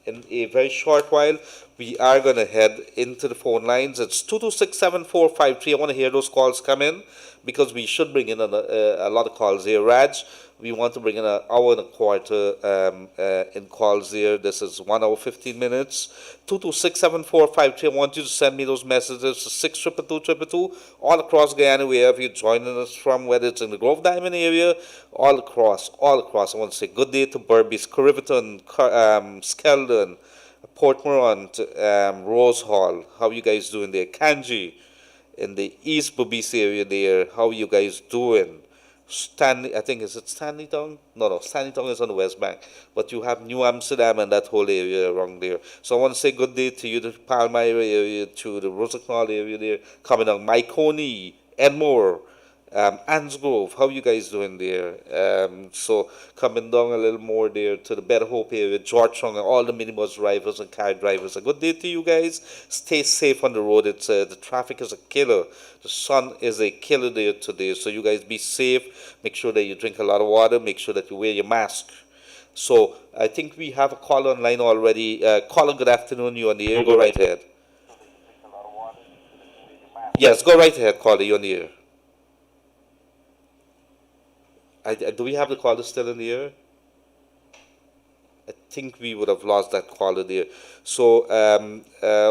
in a very short while. We are going to head into the phone lines. It's 226-7453. I want to hear those calls come in, because we should bring in a lot of calls here. Raj, we want to bring in an hour and a quarter in calls here. This is 1 hour, 15 minutes. 226-7453. I want you to send me those messages to 622-222 all across Guyana, wherever you're joining us from, whether it's in the Grove Diamond area, all across. I want to say good day to Berbice, Corriverton, Skeldon, Port Morant, Rose Hall. How you guys doing there? Kanji in the East Bobis area there. How you guys doing? Stanley, I think, is it Stanley Town? No, Stanley Town is on the West Bank. But you have New Amsterdam and that whole area around there. So I want to say good day to you, the Palmyra area, to the Rosenthal area there, coming down, Mycone, Edmore, Ansgrove. How you guys doing there? So coming down a little more there to the Better Hope area, Georgetown, and all the minibus drivers and car drivers. A good day to you guys. Stay safe on the road. It's the traffic is a killer. The sun is a killer there today. So you guys be safe. Make sure that you drink a lot of water. Make sure that you wear your mask. So I think we have a call online already. Caller, good afternoon. You on the air. Go right ahead. Yes, go right ahead, caller. You on the air. Do we have the caller still in the air? I think we would have lost that caller there. So,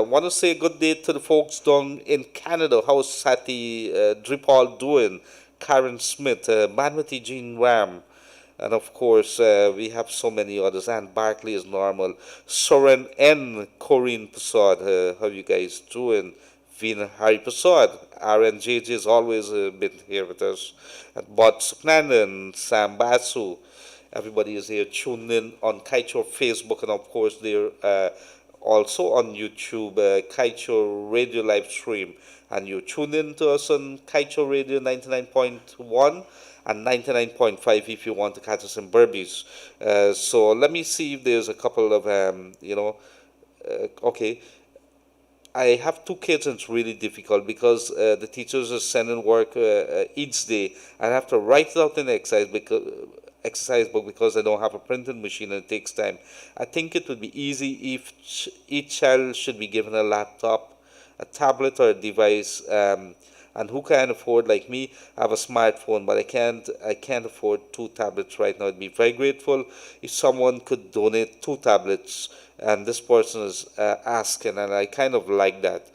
want to say good day to the folks down in Canada. How's Sati Dripal doing? Karen Smith, Manwati Jean Ram. And of course, we have so many others. And Barkley is normal. Soren N. Corinne Prasad, how you guys doing? Veena Hari Prasad, RNJJ has always been here with us. And Bod Suknandan, Sam Basu, everybody is here tuned in on Kaieteur Facebook, and of course they're also on YouTube, Kaieteur Radio live stream. And you tune in to us on Kaieteur Radio 99.1 and 99.5 if you want to catch us in Berbice. So let me see if there's a couple of, okay. I have two kids and it's really difficult because the teachers are sending work each day. I have to write it out in the exercise book because I don't have a printing machine and it takes time. I think it would be easy if each child should be given a laptop, a tablet or a device. And who can afford, like me, I have a smartphone, but I can't afford two tablets right now. I'd be very grateful if someone could donate two tablets. And this person is asking, and I kind of like that.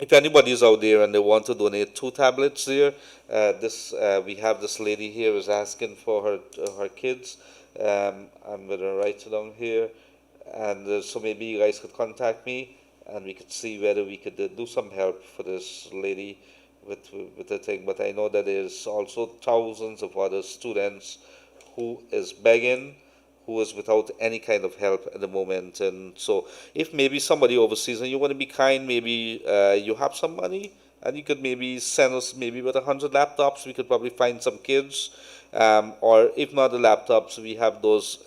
If anybody is out there and they want to donate two tablets there, we have this lady here is asking for her kids. I'm going to write it down here. And so maybe you guys could contact me and we could see whether we could do some help for this lady with the thing. But I know that there's also thousands of other students who is begging, who is without any kind of help at the moment. And so if maybe somebody overseas and you want to be kind, maybe you have some money and you could maybe send us maybe with 100 laptops. We could probably find some kids. Or if not the laptops, we have those,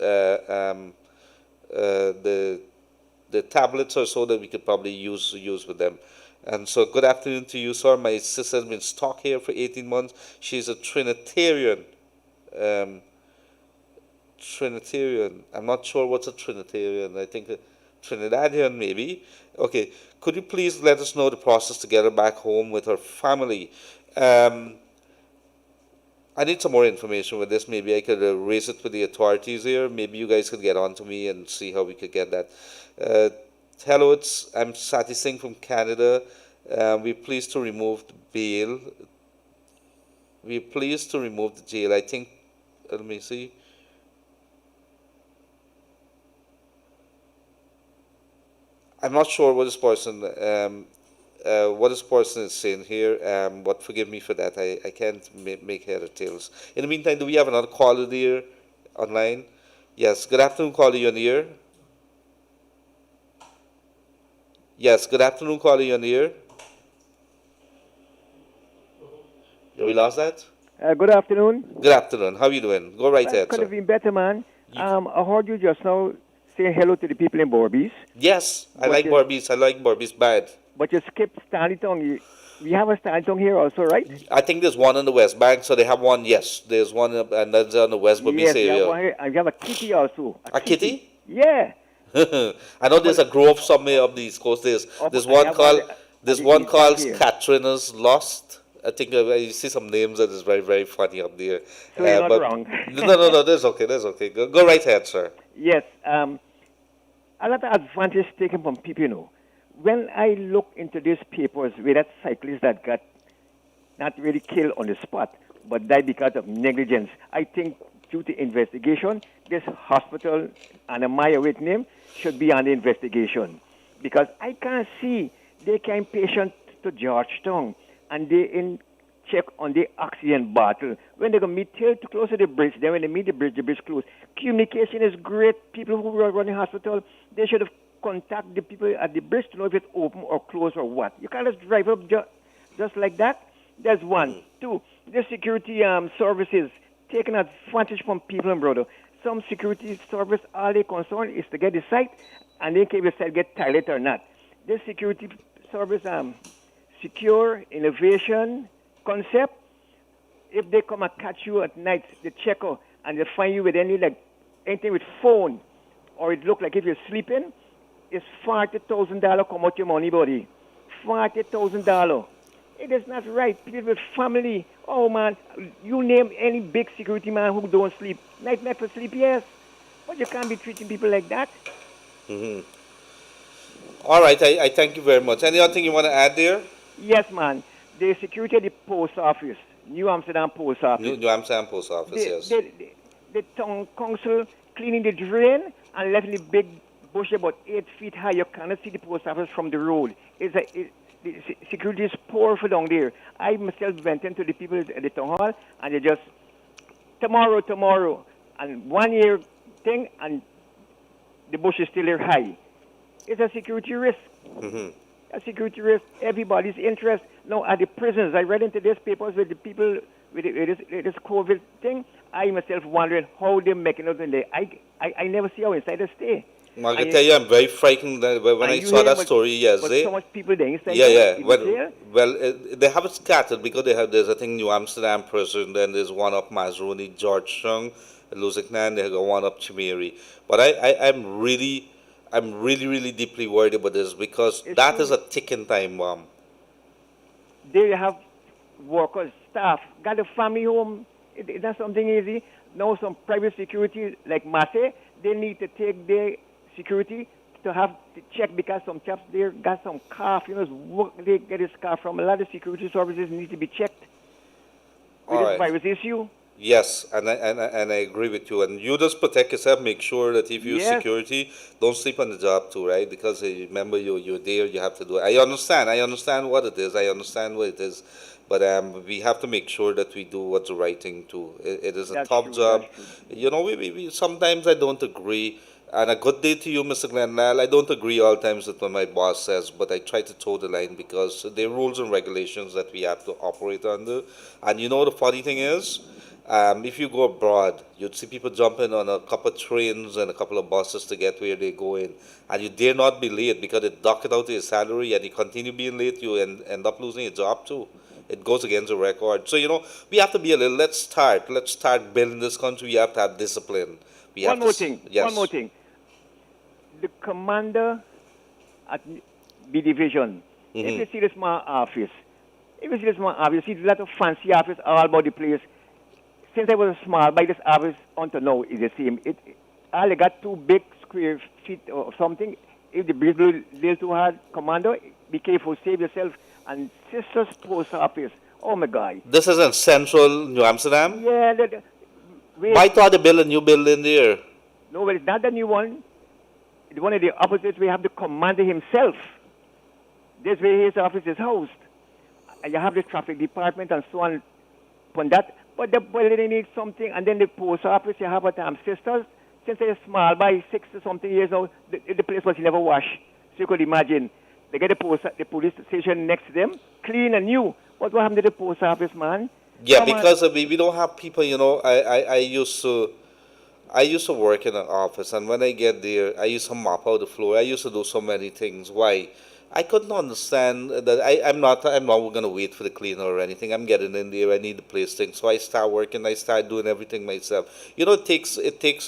the tablets or so that we could probably use with them. And so good afternoon to you, sir. My sister has been stuck here for 18 months. She's a Trinitarian. Trinitarian. I'm not sure what's a Trinitarian. I think a Trinidadian maybe. Okay. Could you please let us know the process to get her back home with her family? I need some more information with this. Maybe I could raise it with the authorities here. Maybe you guys could get on to me and see how we could get that. Hello, I'm Sati Singh from Canada. We're pleased to remove the bail. We're pleased to remove the jail. I think, let me see. I'm not sure what this person is saying here, but forgive me for that. I can't make head or tails. In the meantime, do we have another caller there online? Yes. Good afternoon, caller. You on the air? Yes. Good afternoon, caller. You on the air? We lost that? Good afternoon. Good afternoon. How are you doing? Go right ahead, Could sir. have been better, man. I heard you just now say hello to the people in Berbice. Yes, I like Berbice. I like Berbice bad. But you skipped Stanleytown. We have a Stanleytown here also, right? I think there's one on the West Bank, so they have one, yes. There's one, and that's on the West Berbice area. We have a kitty also. A kitty? Yeah. I know there's a grove somewhere up the East Coast. There's one called Katrina's Lost. I think you see some names that is very, very funny up there. So you're not wrong. No, that's okay. Go right ahead, sir. Yes. A lot of advantage taken from people, you know. When I look into these papers with that cyclist that got not really killed on the spot, but died because of negligence, I think due to investigation, this hospital and a Maya name should be under investigation. Because I can't see they can patient to Georgetown, and they in check on the oxygen bottle. When they go meet here to close to the bridge, then when they meet the bridge closed. Communication is great. People who are running hospital, they should have contact the people at the bridge to know if it's open or closed or what. You can't just drive up just like that. That's one. Two, the security services taking advantage from people, brother. Some security service, all they concern is to get the site, and then can the site get tiled or not. This security service, secure innovation concept. If they come and catch you at night, they check out and they find you with anything with phone, or it look like if you're sleeping, it's $40,000 come out your money, buddy. $40,000. It is not right. People with family. Oh man, you name any big security man who don't sleep. Night for sleep, yes. But you can't be treating people like that. Mm-hmm. All right, I thank you very much. Any other thing you want to add there? Yes, man. The security at the post office, New Amsterdam post office. New Amsterdam post office, yes. The town council cleaning the drain and letting the big bush about 8 feet high. You cannot see the post office from the road. The security is poor for down there. I myself went into the people at the town hall, and they just, tomorrow, and 1 year thing, and the bush is still there high. It's a security risk. Mm-hmm. A security risk. Everybody's interest. Now, at the prisons, I read into these papers with the people with this COVID thing. I myself wondering how they're making it in there. I never see how inside they stay. I can tell you, I'm very frightened when I saw that story yesterday. So much people there inside. They have it scattered because there's I think New Amsterdam prison, then there's one up Mazroni, Georgetown, Luziknan, they got one up Chimeri. But I'm really deeply worried about this because that is a ticking time bomb. There you have workers, staff, got a family home. It's not something easy. Now some private security like Masse, they need to take their security to have to check because some chaps there got some cough, they get his cough from. A lot of security services need to be checked with this virus issue. Yes, and I agree with you. And you just protect yourself. Make sure that if you're security, don't sleep on the job too, right? Because remember, you're there. You have to do it. I understand what it is. I understand what it is. But we have to make sure that we do what's the right thing too. It is a tough job. We sometimes I don't agree. And a good day to you, Mr. Glendale. I don't agree all times with what my boss says, but I try to toe the line because there are rules and regulations that we have to operate under. And the funny thing is, if you go abroad, you'd see people jumping on a couple of trains and a couple of buses to get where they're going. And you dare not be late because they dock it out to your salary, and you continue being late, you end up losing your job too. It goes against the record. So, we have to be let's start building this country. We have to have discipline. One more thing. The commander at B Division, if you see the small office, you see a lot of fancy office all about the place. Since I was small, by this office until now is the same. All they got 2 big square feet or something. If the breeze blows a little too hard, commander, be careful, save yourself. And Sisters Post Office, oh my God. This is in central New Amsterdam? Yeah. I thought they built a new building there. No, but it's not the new one. The one of the opposites, we have the commander himself. This way his office is housed. And you have the traffic department and so on upon that. But they need something. And then the post office, you have Sisters. Since they're small, by 6 or something years old, the place was never washed. So you could imagine. They get the police station next to them, clean and new. What happened to the post office, man? Yeah, because we don't have people, I used to work in an office, and when I get there, I used to mop out the floor. I used to do so many things. Why? I couldn't understand that I'm not going to wait for the cleaner or anything. I'm getting in there. I need the place thing. So I start working. I start doing everything myself. It takes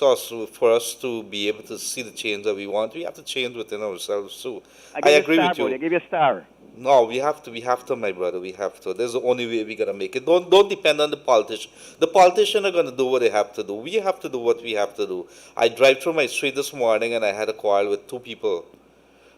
us, for us to be able to see the change that we want. We have to change within ourselves too. I agree with you. I give you a star. No, we have to, my brother. We have to. There's the only way we're going to make it. Don't depend on the politician. The politicians are going to do what they have to do. We have to do what we have to do. I drive through my street this morning and I had a quarrel with 2 people.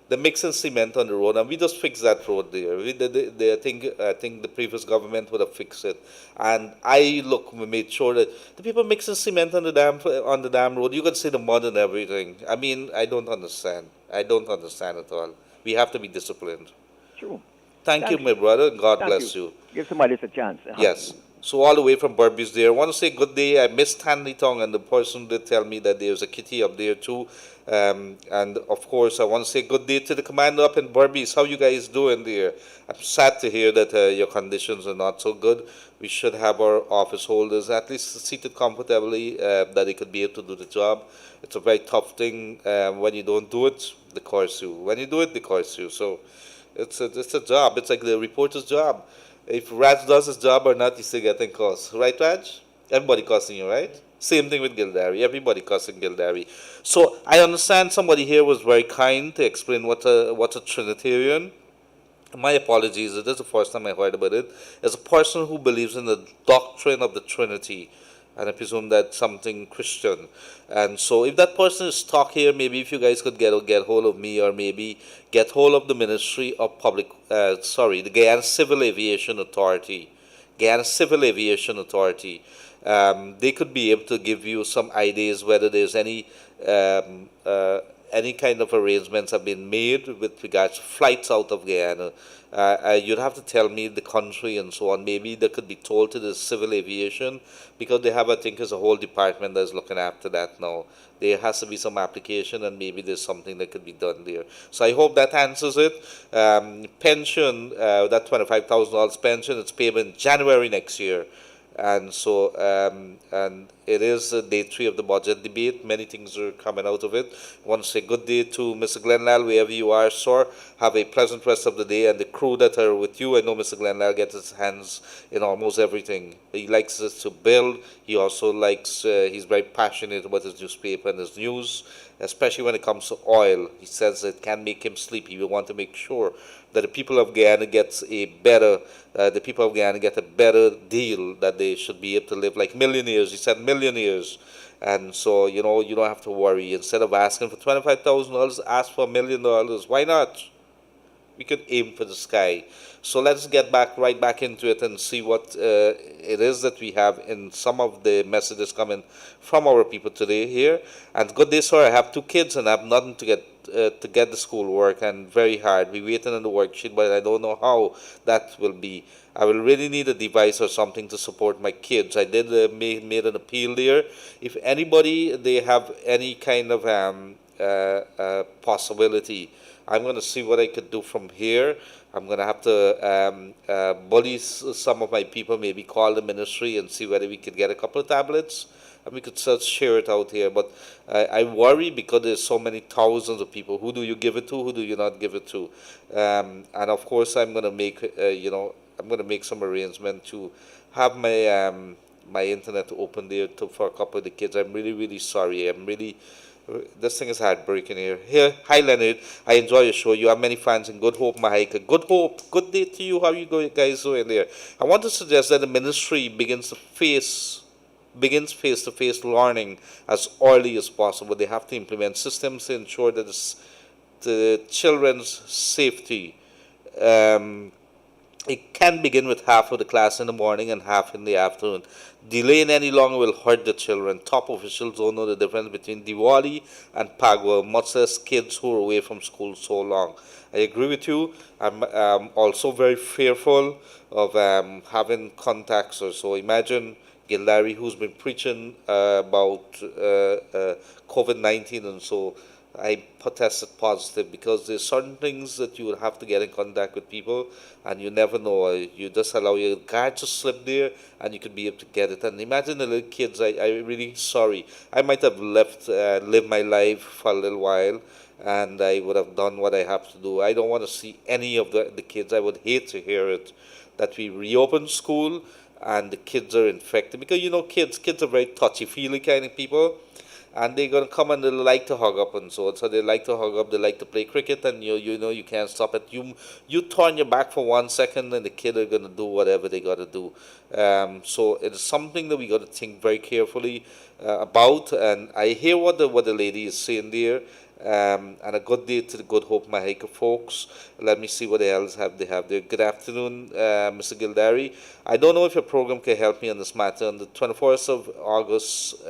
They're mixing cement on the road, and we just fixed that road there. I think the previous government would have fixed it. And we made sure that the people mixing cement on the damn road, you could see the mud and everything. I mean, I don't understand. I don't understand at all. We have to be disciplined. True. Thank you, Thank my you. brother. God Thank you. bless you. Give somebody else a chance. Yes. So all the way from Burbies there. I want to say good day. I missed Stanley Tong, and the person did tell me that there's a kitty up there too. And of course, I want to say good day to the commander up in Burbies. How you guys doing there? I'm sad to hear that your conditions are not so good. We should have our office holders at least seated comfortably, that they could be able to do the job. It's a very tough thing. When you don't do it, they curse you. When you do it, they curse you. So it's a job. It's like the reporter's job. If Raj does his job or not, he's still getting cussed. Right, Raj? Everybody cussing you, right? Same thing with Gildarie. Everybody cussing Gildarie. So I understand somebody here was very kind to explain what's a Trinitarian. My apologies, it is the first time I heard about it. As a person who believes in the doctrine of the Trinity, and I presume that's something Christian. And so, if that person is stuck here, maybe if you guys could get hold of me, or maybe get hold of the Ministry of the Guyana Civil Aviation Authority, they could be able to give you some ideas whether there's any kind of arrangements have been made with regards to flights out of Guyana. You'd have to tell me the country and so on. Maybe they could be told to the civil aviation, because they have, I think, as a whole department that's looking after that now. There has to be some application, and maybe there's something that could be done there. So I hope that answers it. Pension, that $25,000 pension, it's payable in January next year. And so, and it is day three of the budget debate. Many things are coming out of it. I want to say good day to Mr. Glenlal, wherever you are, sir. Have a pleasant rest of the day, and the crew that are with you. I know Mr. Glenlal gets his hands in almost everything. He likes us to build. He also likes, he's very passionate about his newspaper and his news, especially when it comes to oil. He says it can make him sleepy. We want to make sure that the people of Guyana get a better deal, that they should be able to live like millionaires. He said millionaires. And so, you don't have to worry. Instead of asking for $25,000, ask for $1,000,000. Why not? We could aim for the sky. So let's get right back into it and see what it is that we have in some of the messages coming from our people today here. And good day, sir. I have 2 kids and I have nothing to get the schoolwork, and very hard. We're waiting on the worksheet, but I don't know how that will be. I will really need a device or something to support my kids. I did made an appeal there. If anybody, they have any kind of possibility, I'm going to see what I could do from here. I'm going to have to bully some of my people, maybe call the ministry and see whether we could get a couple of tablets, and we could just share it out here. But I worry because there's so many thousands of people. Who do you give it to? Who do you not give it to? And of course, I'm going to make, I'm going to make some arrangement to have my internet open there for a couple of the kids. I'm really, really sorry. This thing is heartbreaking here. Hi Leonard. I enjoy your show. You have many fans in Good Hope, Mahika. Good Hope. Good day to you. How you guys doing there? I want to suggest that the ministry begins face-to-face learning as early as possible. They have to implement systems to ensure that the children's safety. It can begin with half of the class in the morning and half in the afternoon. Delaying any longer will hurt the children. Top officials don't know the difference between Diwali and Pagwa, much less kids who are away from school so long. I agree with you. I'm also very fearful of having contacts or so. Imagine Gildarie, who's been preaching about COVID-19, and so I tested positive, because there's certain things that you will have to get in contact with people, and you never know. You just allow your card to slip there, and you could be able to get it. And imagine the little kids. I'm really sorry. I might have lived my life for a little while, and I would have done what I have to do. I don't want to see any of the kids. I would hate to hear it, that we reopen school and the kids are infected, because kids are very touchy-feely kind of people. And they're gonna come and they like to hug up and so on. So they like to hug up. They like to play cricket, and you can't stop it. You turn your back for 1 second, and the kid are gonna do whatever they gotta do. So it's something that we gotta think very carefully about. And I hear what the lady is saying there. And a good day to the Good Hope Mahika folks. Let me see what else they have there. Good afternoon, Mr. Gildarie. I don't know if your program can help me on this matter. On the 24th of August.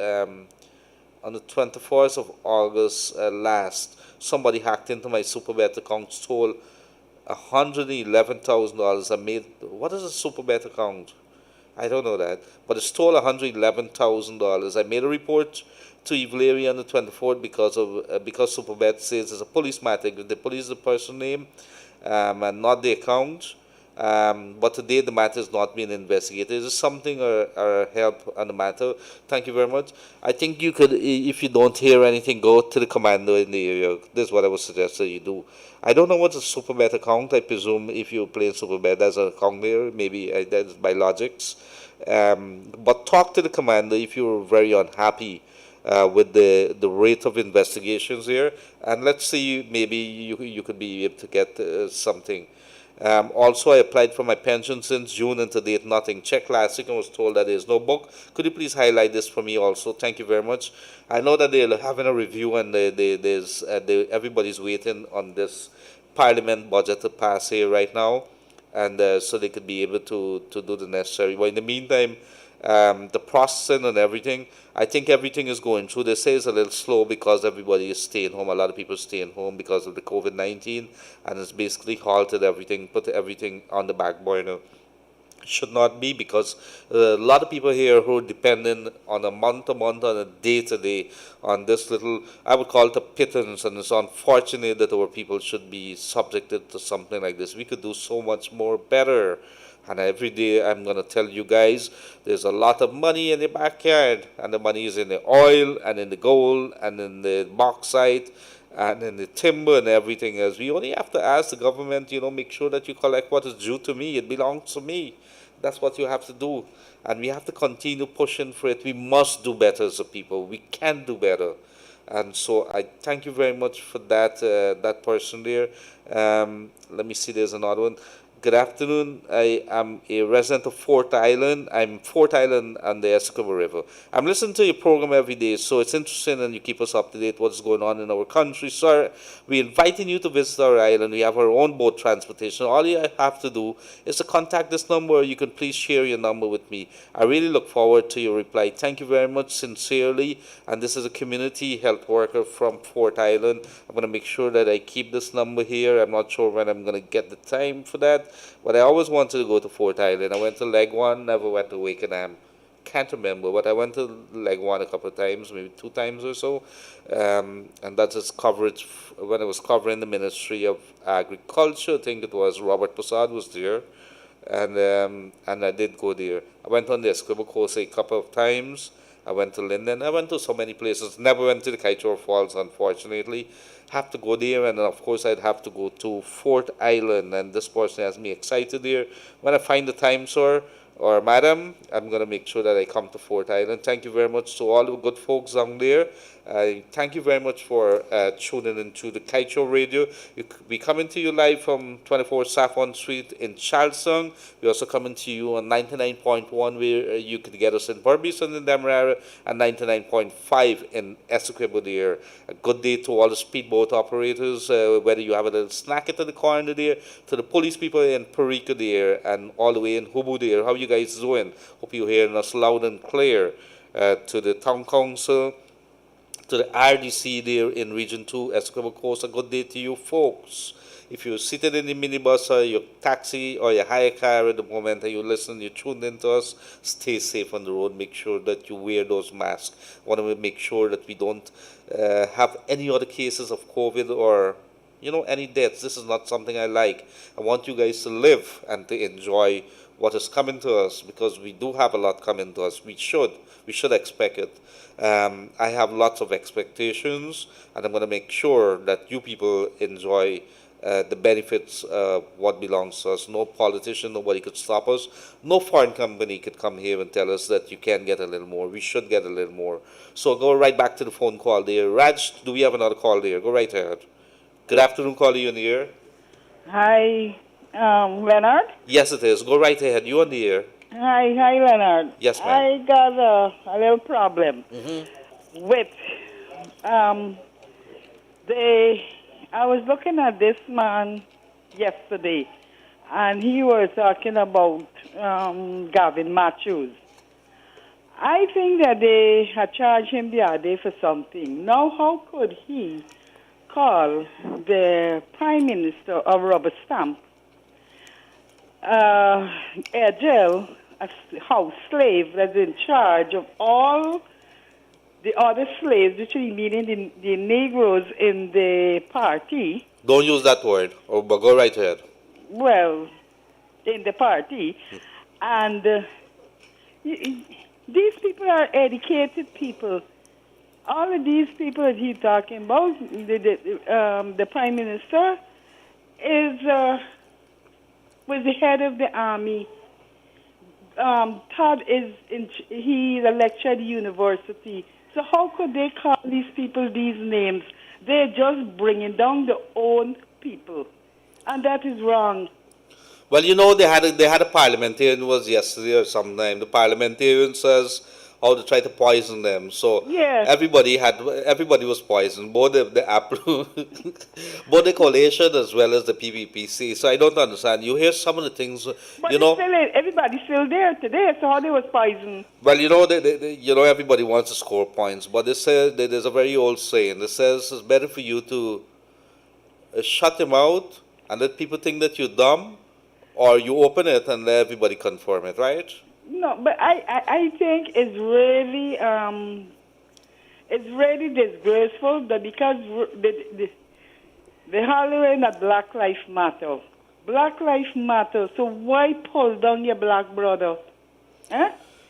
On the 24th of August last, somebody hacked into my Superbet account, stole $111,000. I made, what is a Superbet account? I don't know that, but it stole $111,000. I made a report to Gildarie on the 24th because Superbet says it's a police matter. The police the person name and not the account. But today the matter is not being investigated. Is there something or help on the matter? Thank you very much. I think you could, if you don't hear anything, go to the commander in the area. This is what I would suggest that you do. I don't know what's a Superbet account. I presume if you're playing Superbet, there's an account there. Maybe that's by logics. But talk to the commander if you're very unhappy with the rate of investigations here, and let's see, maybe you could be able to get something. Also, I applied for my pension since June and to date nothing. Checked last week and was told that there's no book. Could you please highlight this for me also? Thank you very much. I know that they're having a review and everybody's waiting on this parliament budget to pass here right now, and so they could be able to do the necessary. But in the meantime, the processing and everything, I think everything is going through. They say it's a little slow because everybody is staying home. A lot of people staying home because of the COVID-19, and it's basically halted everything, put everything on the back burner. Should not be, because a lot of people here who are depending on a month-to-month, on a day-to-day, on this little, I would call it a pittance, and it's unfortunate that our people should be subjected to something like this. We could do so much more better. And every day I'm going to tell you guys, there's a lot of money in the backyard. And the money is in the oil and in the gold and in the bauxite and in the timber and everything else. We only have to ask the government, make sure that you collect what is due to me. It belongs to me. That's what you have to do. And we have to continue pushing for it. We must do better as a people. We can do better. And so I thank you very much for that person there. Let me see, there's another one. Good afternoon. I am a resident of Fort Island. I'm Fort Island on the Essequibo River. I'm listening to your program every day, so it's interesting and you keep us up to date what's going on in our country. Sir, we're inviting you to visit our island. We have our own boat transportation. All you have to do is to contact this number. You can please share your number with me. I really look forward to your reply. Thank you very much, sincerely. And this is a community health worker from Fort Island. I'm going to make sure that I keep this number here. I'm not sure when I'm going to get the time for that. But I always wanted to go to Fort Island. I went to Leg One, never went to Wakenham. Can't remember, but I went to Leg One a couple of times, maybe 2 times or so. And that is coverage when I was covering the Ministry of Agriculture. I think it was Robert Prasad was there. And I did go there. I went on the Essequibo Coast a couple of times. I went to Linden. I went to so many places. Never went to the Kaieteur Falls, unfortunately. Have to go there, and of course I'd have to go to Fort Island, and this person has me excited there. When I find the time, sir or madam, I'm going to make sure that I come to Fort Island. Thank you very much to all the good folks down there. Thank you very much for tuning into the Kaieteur Radio. We coming to you live from 24 Saffron Street in Charleston. We're also coming to you on 99.1, where you can get us in Berbice and in Demerara, and 99.5 in Essequibo there. A good day to all the speedboat operators, whether you have a little snack at the corner there, to the police people in Perica there, and all the way in Hubu there. How you guys doing? Hope you're hearing us loud and clear. To the town council, to the RDC there in Region 2, Essequibo Coast, a good day to you folks. If you're seated in the minibus or your taxi or your hire car at the moment and you listen, you tuned into us, stay safe on the road. Make sure that you wear those masks. I want to make sure that we don't have any other cases of COVID or any deaths. This is not something I like. I want you guys to live and to enjoy what is coming to us, because we do have a lot coming to us. We should expect it. I have lots of expectations, and I'm going to make sure that you people enjoy the benefits of what belongs to us. No politician, nobody could stop us. No foreign company could come here and tell us that you can get a little more. We should get a little more. So go right back to the phone call there. Raj, do we have another call there? Go right ahead. Good afternoon, caller, you on the air. Hi, Leonard? Yes, it is. Go right ahead. You on the air. Hi, Leonard. Yes, ma'am. I got a little problem with I was looking at this man yesterday, and he was talking about Gavin Matthews. I think that they had charged him the other day for something. Now, how could he call the Prime Minister of Rubber Stamp, Agile, a house slave that's in charge of all the other slaves, which meaning the Negroes in the party. Don't use that word, but go right ahead. Well, in the party. And these people are educated people. All of these people that he's talking about, the Prime Minister, was the head of the army. Todd he's a lecturer at the university. So how could they call these people these names? They're just bringing down their own people, and that is wrong. Well, they had a parliamentarian, was yesterday or sometime. The parliamentarian says how to try to poison them. So yes. everybody was poisoned, both the both the coalition as well as the PPPC. So I don't understand. You hear some of the things, but everybody's still there today. So how they was poisoned? Well, everybody wants to score points, but they say there's a very old saying that says it's better for you to shut him out and let people think that you're dumb, or you open it and let everybody confirm it, right? No, but I think it's really disgraceful that because the Halloween that Black Lives Matter. Black Lives Matter, so why pull down your black brother?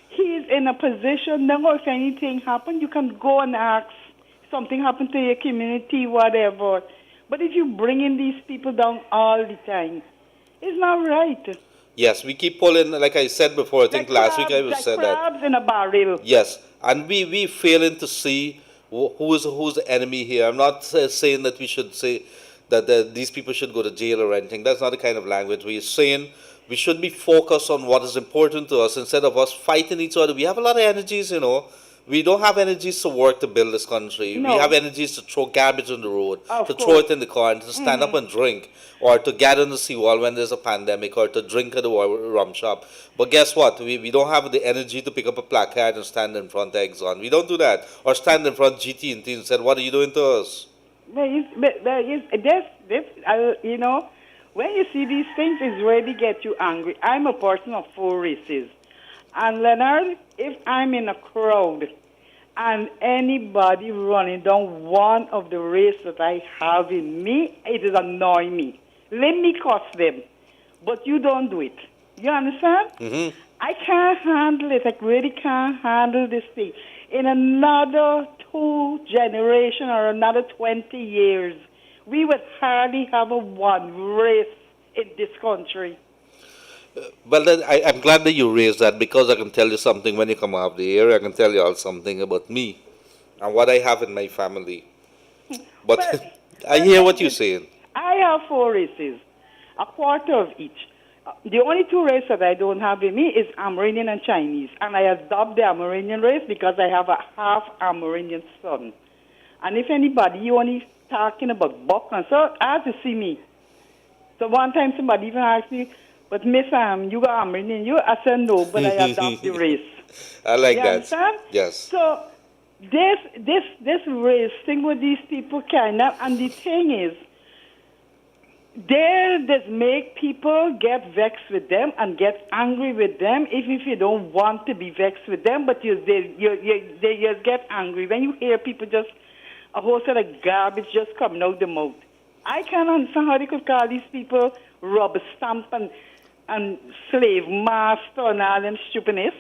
He's in a position now, if anything happens, you can go and ask, something happened to your community, whatever. But if you bring in these people down all the time, it's not right. Yes, we keep pulling, like I said before, I think last week I said that. Crabs in a barrel. Yes, and we failing to see who's the enemy here. I'm not saying that we should say that these people should go to jail or anything. That's not the kind of language we're saying. We should be focused on what is important to us instead of us fighting each other. We have a lot of energies, We don't have energies to work to build this country. No. We have energies to throw garbage on the road, of to course. throw it in the car, and to stand up and drink, or to gather on the seawall when there's a pandemic, or to drink at the rum shop. But guess what? We don't have the energy to pick up a placard and stand in front of Exxon. We don't do that. Or stand in front of GT&T and say, what are you doing to us? When you see these things, it really get you angry. I'm a person of 4 races. And Leonard, if I'm in a crowd and anybody running down one of the race that I have in me, it is annoying me. Let me cuss them. But you don't do it. You understand? Mm-hmm. I can't handle it. I really can't handle this thing. In another 2 generations or another 20 years, we would hardly have a one race in this country. Well, then I'm glad that you raised that, because I can tell you something when you come out of the air. I can tell you all something about me and what I have in my family. But I hear what you're saying. I have 4 races, a quarter of each. The only 2 races that I don't have in me is Amerindian and Chinese. And I adopt the Amerindian race because I have a half Amerindian son. And if anybody, you only talking about buck and so, I have to see me. So one time somebody even asked me, but Miss you got Amerindian, I said no, but I adopt the race. I like you that. Understand? Yes. So this race thing with these people cannot, and the thing is, they just make people get vexed with them and get angry with them, even if you don't want to be vexed with them, but they just get angry. When you hear people just, a whole set of garbage just coming out the mouth. I can't understand how they could call these people rubber stamp and slave master and all them stupidness.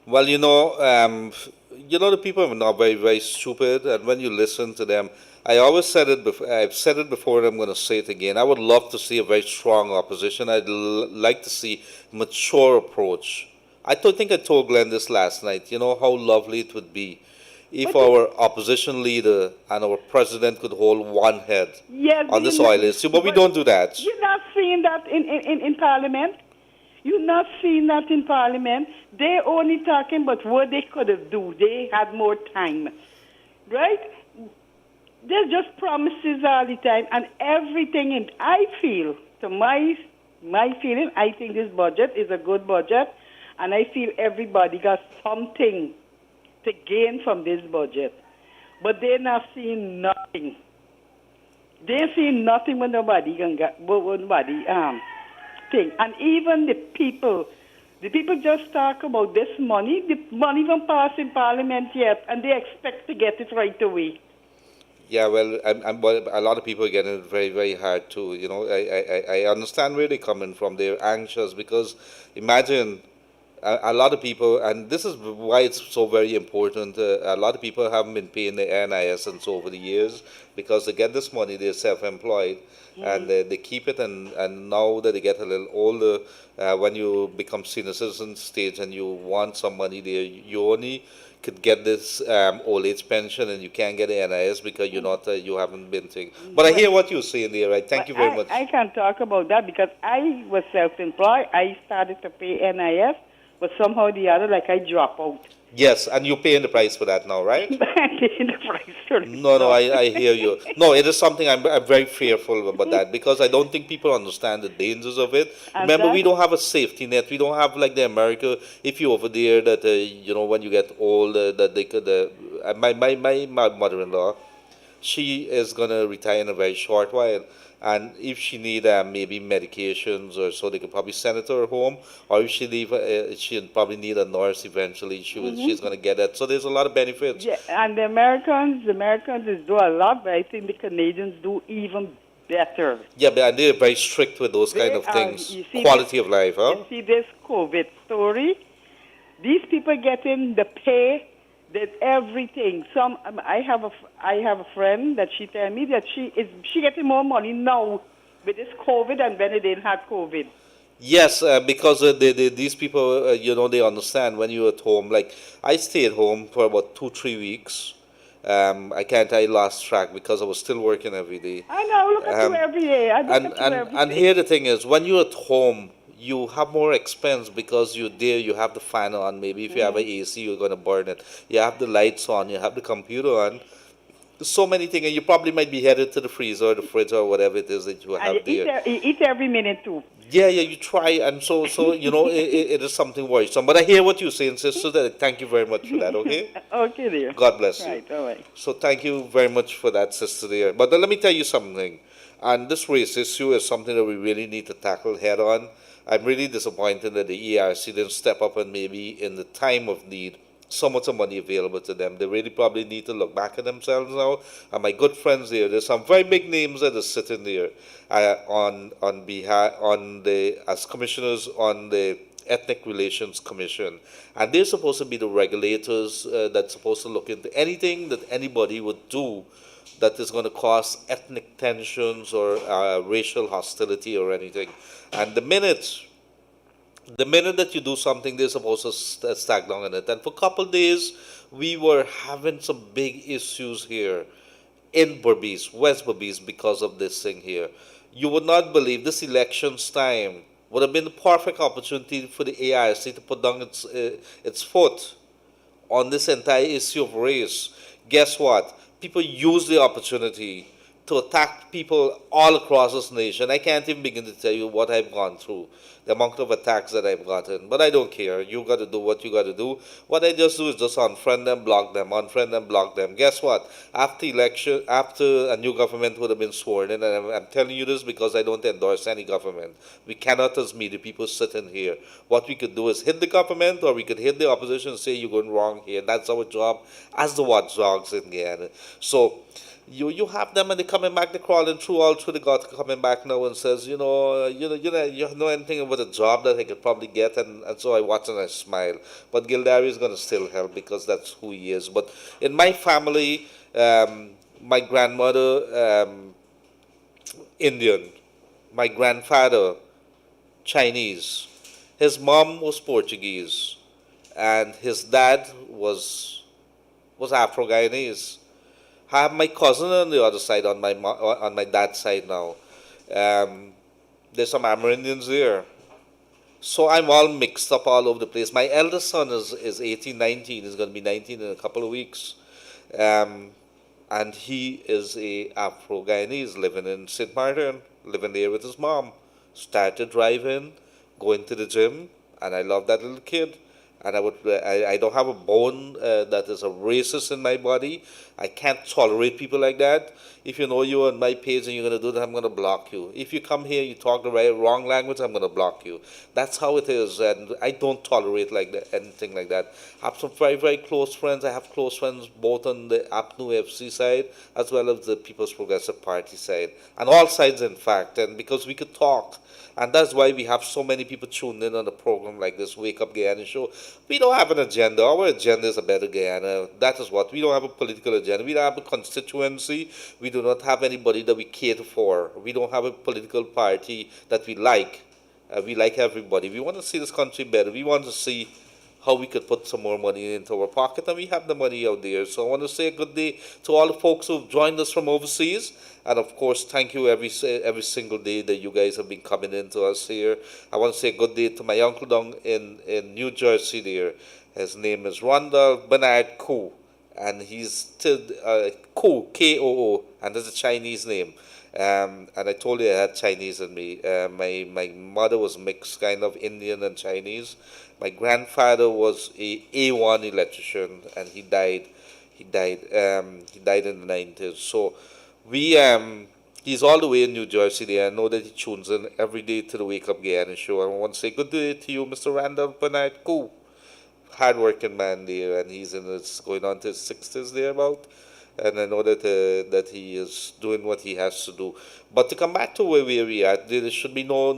Well, the people are not very, very stupid, and when you listen to them, I always said it before. I've said it before, and I'm going to say it again. I would love to see a very strong opposition. I'd like to see mature approach. I think I told Glenn this last night. How lovely it would be if our opposition leader and our president could hold one head on this oil issue, but we don't do that. You're not seeing that in Parliament. You're not seeing that in Parliament. They're only talking about what they could have done. They had more time, right? There's just promises all the time, and everything. And I feel, to my feeling, I think this budget is a good budget, and I feel everybody got something to gain from this budget. But they're not seeing nothing. They see nothing when nobody can get, when nobody thing. And even the people just talk about this money. The money even passed in Parliament yet, and they expect to get it right away. Yeah, well, well, a lot of people are getting it very, very hard too. You know, I understand where they're coming from. They're anxious because imagine a lot of people, and this is why it's so very important. A lot of people haven't been paying their NIS and so over the years because they get this money, they're self-employed, and they keep it. And now that they get a little older, when you become senior citizen stage and you want some money there, you only could get this old age pension and you can't get the NIS because you're not you haven't been thing. But I hear what you're saying there, right? Thank you very much. I can talk about that because I was self-employed. I started to pay NIS, but somehow or the other, like I drop out. Yes, and you're paying the price for that now, right? I'm paying the price for it. No, I hear you. No, it is something I'm very fearful about that because I don't think people understand the dangers of it. And Remember, we that- don't have a safety net. We don't have like the America. If you over there that you know when you get old that they could. My mother-in-law, she is gonna retire in a very short while. And if she need maybe medications or so, they could probably send it to her home. Or if she leave, she'll probably need a nurse eventually. She's gonna get that. So there's a lot of benefits. Yeah, and the Americans is do a lot, but I think the Canadians do even better. Yeah, but they're very strict with those kind They of are- things. you see Quality of life, huh? You see this COVID story? These people getting the pay, that everything. I have a friend that she tell me that she getting more money now with this COVID than when they didn't have COVID. Yes, because these people, you know, they understand when you're at home. Like, I stayed home for about 2, 3 weeks. I can't, I lost track because I was still working every day. I know, look at you every day. I look at you every And day. here the thing is, when you're at home, you have more expense because you're there, you have the fan on. Maybe if you have an AC, you're going to burn it. You have the lights on, you have the computer on. There's so many things, and you probably might be headed to the freezer or the fridge or whatever it is that you have And there. you eat every minute too. Yeah, you try, and so you know, it is something worrisome. But I hear what you're saying, sister. Thank you very much for that, okay? Okay, dear. God bless you. Right, all right. So thank you very much for that, sister there. But then let me tell you something. And this race issue is something that we really need to tackle head on. I'm really disappointed that the ERC didn't step up and maybe in the time of need, so much of money available to them. They really probably need to look back at themselves now. And my good friends there, there's some very big names that are sitting there as commissioners on the Ethnic Relations Commission. And they're supposed to be the regulators that's supposed to look into anything that anybody would do that is going to cause ethnic tensions or racial hostility or anything. And the minute that you do something, they're supposed to stack down on it. And for a couple of days, we were having some big issues here in Berbice, West Berbice, because of this thing here. You would not believe this elections time would have been the perfect opportunity for the AIC to put down its foot on this entire issue of race. Guess what? People use the opportunity to attack people all across this nation. I can't even begin to tell you what I've gone through, the amount of attacks that I've gotten. But I don't care. You got to do what you got to do. What I just do is just unfriend them, block them, unfriend them, block them. Guess what? After election, after a new government would have been sworn in, and I'm telling you this because I don't endorse any government. We cannot, as media people, sitting here. What we could do is hit the government, or we could hit the opposition and say you're going wrong here. That's our job as the watchdogs in Guyana. So you have them and they're coming back, they're crawling all through the gut, coming back now and says, you know, you know anything about a job that I could probably get, and so I watch and I smile. But Gildarie is going to still help because that's who he is. But in my family, my grandmother, Indian, my grandfather, Chinese, his mom was Portuguese, and his dad was Afro-Guyanese. I have my cousin on the other side, on my dad's side now. There's some Amerindians there. So I'm all mixed up all over the place. My eldest son is 18, 19. He's going to be 19 in a couple of weeks. And he is a Afro-Guyanese living in St. Martin, living there with his mom. Started driving, going to the gym, and I love that little kid. and I don't have a bone that is a racist in my body. I can't tolerate people like that. If you know you're on my page and you're gonna do that, I'm gonna block you. If you come here, you talk the wrong language, I'm gonna block you. That's how it is, and I don't tolerate like that, anything like that. I have some very very close friends. I have close friends both on the APNU FC side as well as the People's Progressive Party side, and all sides in fact. And because we could talk. And that's why we have so many people tuned in on a program like this Wake Up Guyana show. We don't have an agenda. Our agenda is a better Guyana. That is what. We don't have a political agenda. We don't have a constituency. We do not have anybody that we cater for. We don't have a political party that we like. We like everybody. We want to see this country better. We want to see how we could put some more money into our pocket, and we have the money out there. So I want to say a good day to all the folks who've joined us from overseas, and of course, thank you every single day that you guys have been coming into us here. I want to say a good day to my uncle down in New Jersey there. His name is Randall Bernard Koo, and he's still Koo, Koo, and that's a Chinese name. And I told you I had Chinese in me. My mother was mixed, kind of Indian and Chinese. My grandfather was A1 electrician, and he died. He died. He died in the 90s. So we he's all the way in New Jersey there. I know that he tunes in every day to the Wake Up Guyana show. I want to say good day to you, Mr. Randall Bernard Koo. Hard-working man there, and he's in his going on to his 60s there about. And I know that he is doing what he has to do. But to come back to where we are, there should be no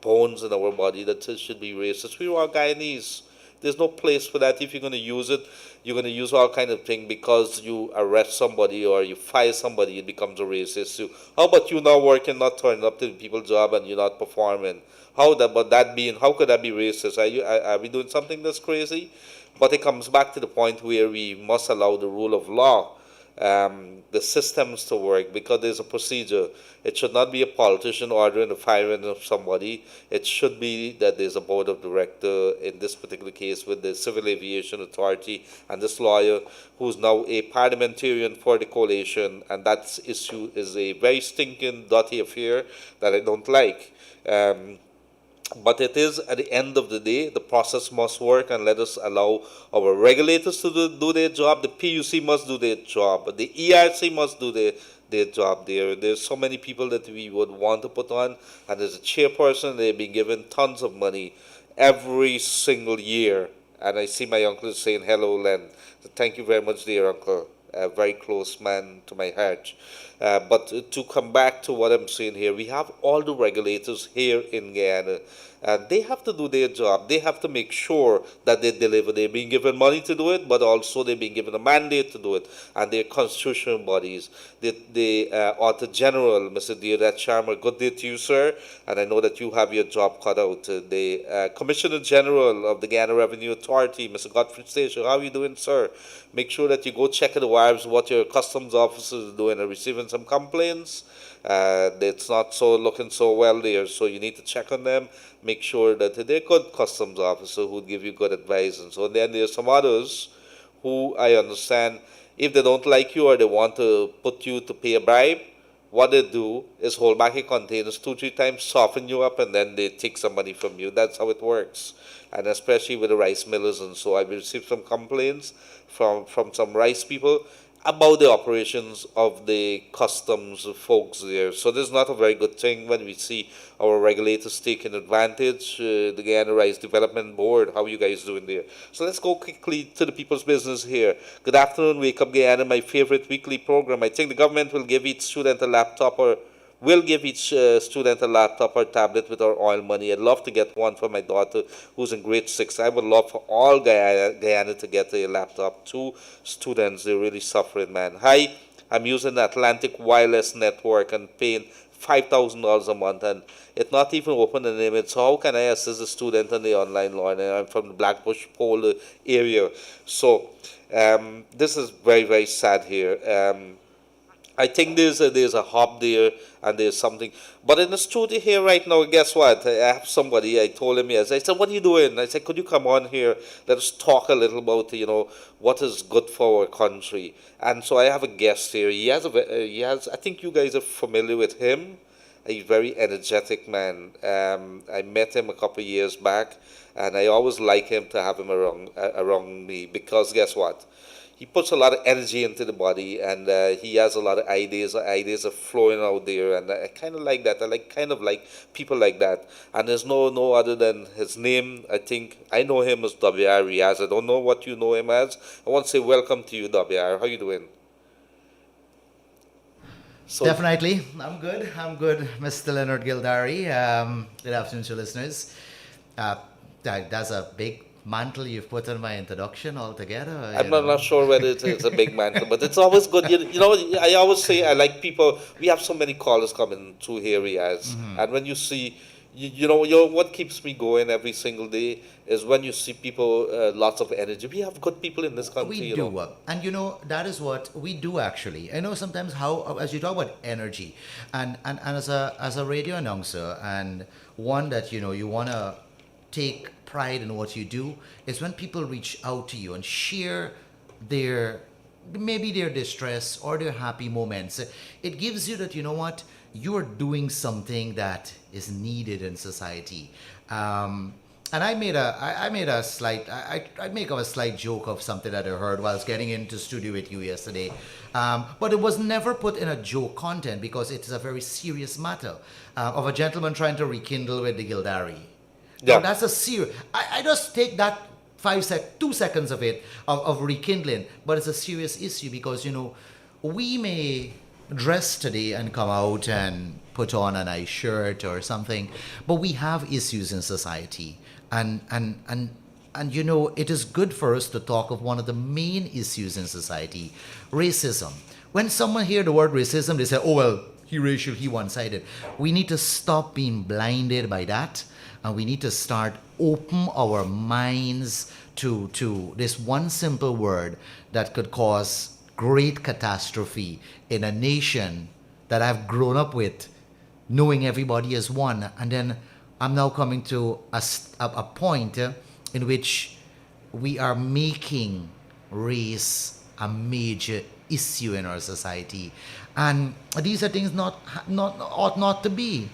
bones in our body that should be racist. We're all Guyanese. There's no place for that. If you're going to use it, you're going to use all kind of thing because you arrest somebody or you fire somebody, it becomes a racist. So how about you not working, not turning up to people's job, and you're not performing? How could that be racist? Are we doing something that's crazy? But it comes back to the point where we must allow the rule of law, the systems to work, because there's a procedure. It should not be a politician ordering the firing of somebody. It should be that there's a board of director, in this particular case with the Civil Aviation Authority, and this lawyer who's now a parliamentarian for the coalition, and that issue is a very stinking, dirty affair that I don't like. But it is, at the end of the day, the process must work, and let us allow our regulators to do their job. The PUC must do their job. The ERC must do their job there. There's so many people that we would want to put on, and as a chairperson, they've been given tons of money every single year. And I see my uncle is saying hello, Len. So thank you very much, dear uncle. A very close man to my heart. But to come back to what I'm saying here, we have all the regulators here in Guyana, and they have to do their job. They have to make sure that they deliver. They're being given money to do it, but also they're being given a mandate to do it. And they're constitutional bodies. The Auditor General, Mr. Deodat Sharma, good day to you, sir. And I know that you have your job cut out. The Commissioner General of the Guyana Revenue Authority, Mr. Godfrey Station, how are you doing, sir? Make sure that you go check at the wires what your customs officers are doing and receiving some complaints. It's not looking so well there, so you need to check on them. Make sure that they're good customs officers who give you good advice. And so then there's some others who I understand, if they don't like you or they want to put you to pay a bribe, what they do is hold back your containers 2-3 times, soften you up, and then they take some money from you. That's how it works. And especially with the rice millers. And so I've received some complaints from some rice people about the operations of the customs folks there. So this is not a very good thing when we see our regulators taking advantage. The Guyana Rice Development Board, how are you guys doing there? So let's go quickly to the people's business here. Good afternoon, Wake Up Guyana, my favorite weekly program. I think the government will give each student a laptop or tablet with our oil money. I'd love to get one for my daughter who's in grade 6. I would love for all Guyana to get a laptop. 2 students, they're really suffering, man. Hi, I'm using the Atlantic Wireless Network and paying $5,000 a month, and it's not even open in the image. So how can I assist a student in the online learning? I'm from the Blackbush Pole area. So this is very, very sad here. I think there's a hub there, and there's something. But in the studio here right now, guess what? I have somebody. I told him yes. I said, "What are you doing?" I said, "Could you come on here? Let us talk a little about what is good for our country." And so I have a guest here. He has. I think you guys are familiar with him. a very energetic man. I met him a couple of years back, and I always like him to have him around me because guess what? He puts a lot of energy into the body, and he has a lot of ideas. Ideas are flowing out there, and I kind of like that. I kind of like people like that. And there's no other than his name. I think I know him as W.R. Riaz. I don't know what you know him as. I want to say welcome to you, W.R. How you doing? So, Definitely. I'm good. Mr. Leonard Gildarie. Good afternoon to listeners. That's a big mantle you've put on my introduction altogether. I'm not sure whether it's a big mantle, but it's always good. You know, I always say I like people. We have so many callers coming through here, Riaz. And when you see, what keeps me going every single day is when you see people, lots of energy. We have good people in this country. We do. And that is what we do actually. I know sometimes how, as you talk about energy, and as a radio announcer, and one that, you want to take pride in what you do, is when people reach out to you and share maybe their distress or their happy moments. It gives you that, you are doing something that is needed in society. And I make a slight joke of something that I heard while I was getting into studio with you yesterday. But it was never put in a joke content because it is a very serious matter of a gentleman trying to rekindle with the Gildarie. Yeah. Now, that's a serious. I just take that 2 seconds of it of rekindling, but it's a serious issue because we may dress today and come out and put on a nice shirt or something, but we have issues in society, and it is good for us to talk of one of the main issues in society, racism. When someone hear the word racism, they say, "Oh well, he racial, he one-sided." We need to stop being blinded by that. And we need to start open our minds to this one simple word that could cause great catastrophe in a nation that I've grown up with, knowing everybody as one. And then I'm now coming to a point in which we are making race a major issue in our society. And these are things ought not to be.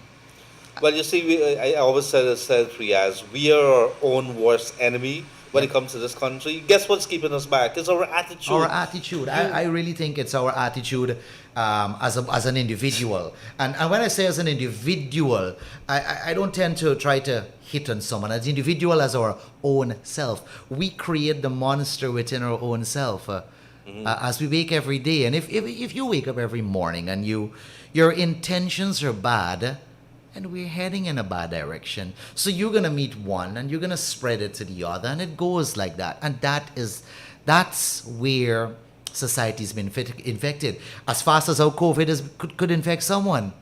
Well, you see, I always said, Riaz, we are our own worst enemy when it comes to this country. Guess what's keeping us back? It's our attitude. Our attitude. I really think it's our attitude as an individual. And when I say as an individual, I don't tend to try to hit on someone. As individual, as our own self. We create the monster within our own self as we wake every day. And if you wake up every morning and your intentions are bad, and we're heading in a bad direction. So you're going to meet one and you're going to spread it to the other, and it goes like that. And that's where society's been infected. As fast as how COVID could infect someone.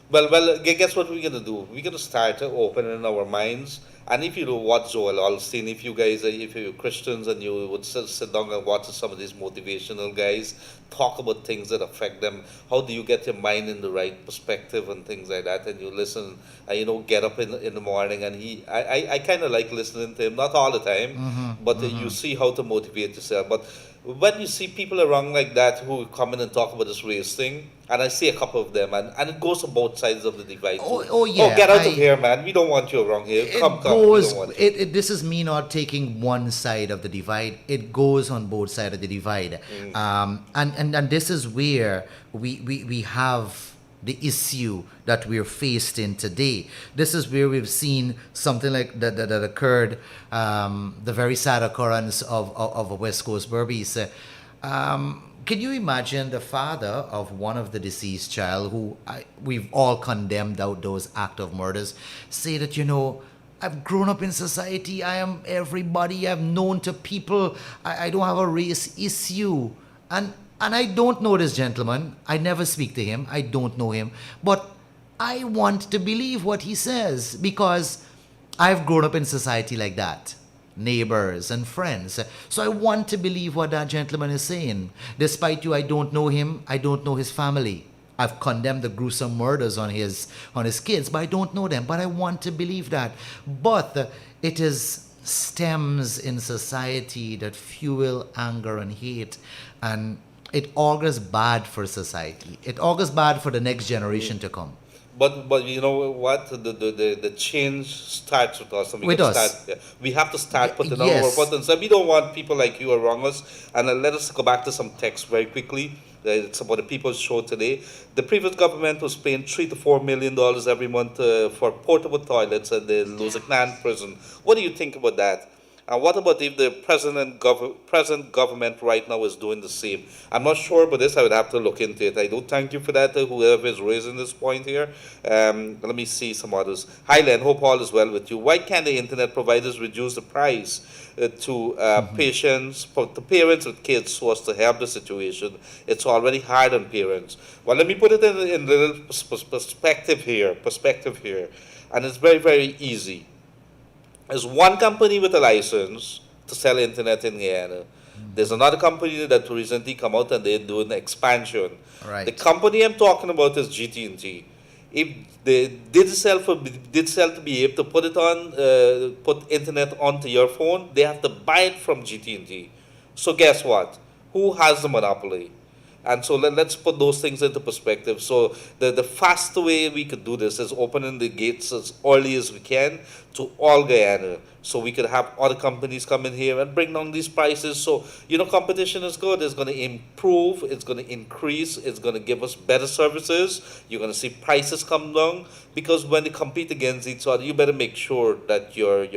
Well, guess what we're going to do? We're going to start opening our minds. And if you know what Joel Osteen, if you're Christians and you would sit down and watch some of these motivational guys talk about things that affect them, how do you get your mind in the right perspective and things like that, and you listen and get up in the morning, and I kind of like listening to him, not all the time, but you see how to motivate yourself. But when you see people around like that who come in and talk about this race thing, and I see a couple of them, and it goes on both sides of the divide. Oh yeah. Oh, get out of here, man. We don't want you around here. Come. This is me not taking one side of the divide. It goes on both sides of the divide. And this is where we have the issue that we're faced in today. This is where we've seen something like that occurred, the very sad occurrence of a West Coast Berbice. Can you imagine the father of one of the deceased child, who we've all condemned out those act of murders, say that, I've grown up in society, I am everybody, I've known to people, I don't have a race issue. And I don't know this gentleman, I never speak to him, I don't know him, but I want to believe what he says because I've grown up in society like that. Neighbors and friends. So I want to believe what that gentleman is saying. Despite I don't know him, I don't know his family. I've condemned the gruesome murders on his kids, but I don't know them. But I want to believe that. But it is stems in society that fuel anger and hate, and it augurs bad for society. It augurs bad for the next generation to come. But you know what? The change starts with us, and we With can us. start. We have to start putting on our Yes. buttons. And we don't want people like you around us. And let us go back to some text very quickly. It's about the People's Show today. The previous government was paying $3 to $4 million every month for portable toilets at the Luzaknan prison. What do you think about that? And what about if the present government right now is doing the same? I'm not sure about this. I would have to look into it. I do thank you for that, whoever is raising this point here. Let me see some others. Hi, Len. Hope all is well with you. Why can't the internet providers reduce the price to to parents with kids so as to help the situation? It's already hard on parents. Well, let me put it in a little perspective here. And it's very, very easy. There's one company with a license to sell internet in Guyana. There's another company that recently come out and they're doing expansion. Right. The company I'm talking about is GT&T. If they did sell to be able to put it on, put internet onto your phone, they have to buy it from GT&T. So guess what? Who has the monopoly? And so let's put those things into perspective. So the fast way we could do this is opening the gates as early as we can to all Guyana. So we could have other companies come in here and bring down these prices. So, competition is good. It's going to improve. It's going to increase. It's going to give us better services. You're going to see prices come down. Because when they compete against each other, you better make sure that your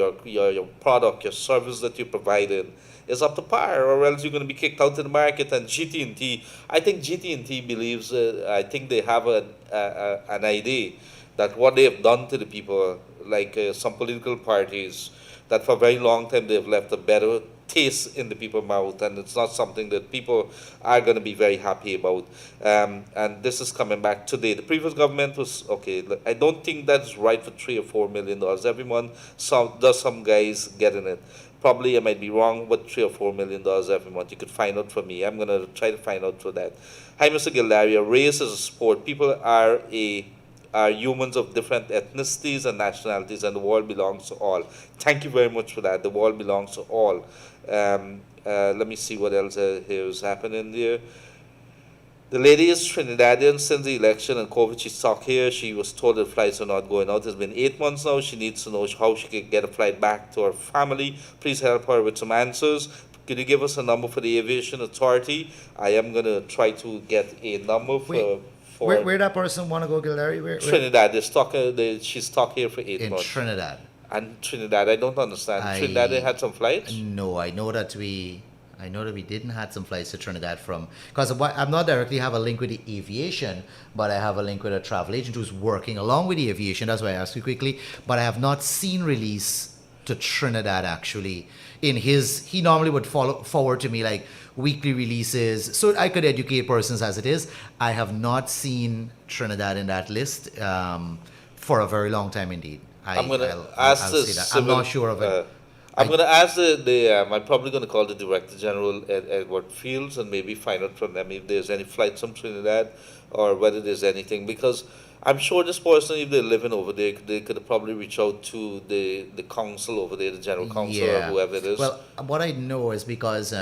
product, your service that you're providing is up to par, or else you're going to be kicked out of the market. And GT&T, I think GT&T believes, I think they have an idea that what they have done to the people, like some political parties, that for a very long time they've left a better taste in the people's mouth, and it's not something that people are going to be very happy about. And this is coming back today. The previous government was, okay, I don't think that's right for $3 or $4 million every month. Some guys getting it. Probably I might be wrong, but $3 or $4 million every month. You could find out for me. I'm going to try to find out for that. Hi, Mr. Gildarie. Race is a sport. People are humans of different ethnicities and nationalities, and the world belongs to all. Thank you very much for that. The world belongs to all. Let me see what else here is happening there. The lady is Trinidadian since the election and COVID. She's stuck here. She was told that flights are not going out. It's been 8 months now. She needs to know how she can get a flight back to her family. Please help her with some answers. Could you give us a number for the Aviation Authority? I am going to try to get a number for Where that person want to go, Gildarie? Where? Trinidad. She's stuck here for 8 In months. Trinidad. And Trinidad, I don't understand. Trinidad, they had some flights? No, I know that we didn't had some flights to Trinidad from, because I'm not directly have a link with the aviation, but I have a link with a travel agent who's working along with the aviation. That's why I asked you quickly. But I have not seen release to Trinidad actually. He normally would forward to me like weekly releases, so I could educate persons as it is. I have not seen Trinidad in that list for a very long time indeed. I'm going to ask the I'm not sure of it. I'm going to ask I'm probably going to call the Director General, Edward Fields, and maybe find out from them if there's any flights from Trinidad or whether there's anything. Because I'm sure this person, if they're living over there, they could probably reach out to the council over there, the General Council or whoever it is. Well, what I know is because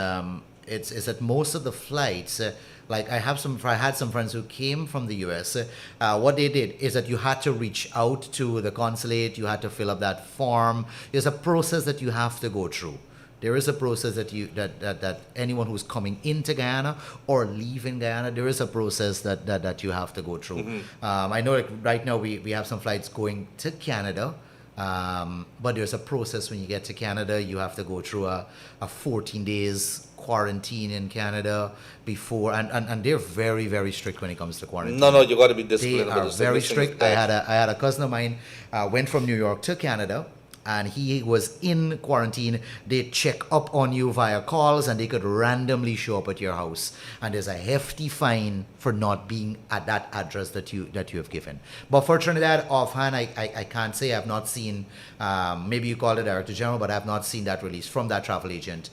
it's that most of the flights, like I had some friends who came from the US. What they did is that you had to reach out to the consulate. You had to fill up that form. There's a process that you have to go through. There is a process that anyone who's coming into Guyana or leaving Guyana, there is a process that you have to go through. Mm-hmm. I know like right now we have some flights going to Canada. But there's a process when you get to Canada. You have to go through a 14 days quarantine in Canada before, and they're very, very strict when it comes to quarantine. No, you got to be disciplined. They are very strict. I had a cousin of mine went from New York to Canada, and he was in quarantine. They check up on you via calls, and they could randomly show up at your house. And there's a hefty fine for not being at that address that you have given. But for Trinidad, offhand, I can't say. I've not seen. Maybe you call the Director General, but I've not seen that release from that travel agent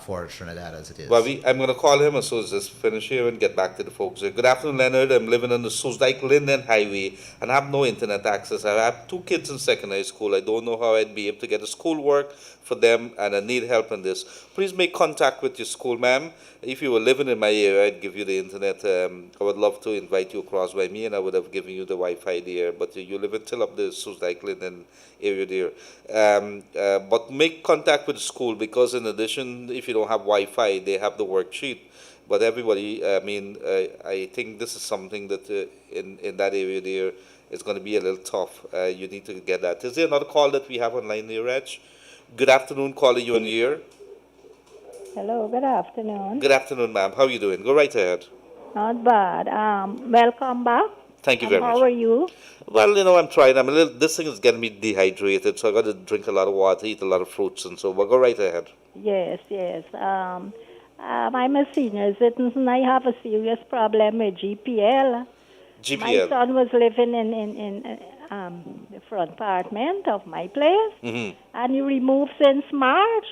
for Trinidad as it is. Well, I'm going to call him as soon as this finish here and get back to the folks here. Good afternoon, Leonard. I'm living on the Soosdijk Linden Highway and have no internet access. I have 2 kids in secondary school. I don't know how I'd be be able to get the schoolwork for them and need help in this, please make contact with your school, ma'am. If you were living in my area, I'd give you the internet. I would love to invite you across by me, and I would have given you the Wi-Fi there. But you live until up the Suzdaiklin area there. But make contact with the school, because in addition, if you don't have Wi-Fi, they have the worksheet. But everybody, I think this is something that in that area there is going to be a little tough. You need to get that. Is there another call that we have online there, Reg? Good afternoon, caller, you in the air. Hello, good afternoon. Good afternoon, ma'am. How are you doing? Go right ahead. Not bad. Welcome back. Thank you very much. How are you? Well, I'm trying. This thing is getting me dehydrated, so I got to drink a lot of water, eat a lot of fruits, and so. But go right ahead. Yes. I'm a senior citizen. I have a serious problem with GPL. My son was living in the front apartment of my place, and he removed since March,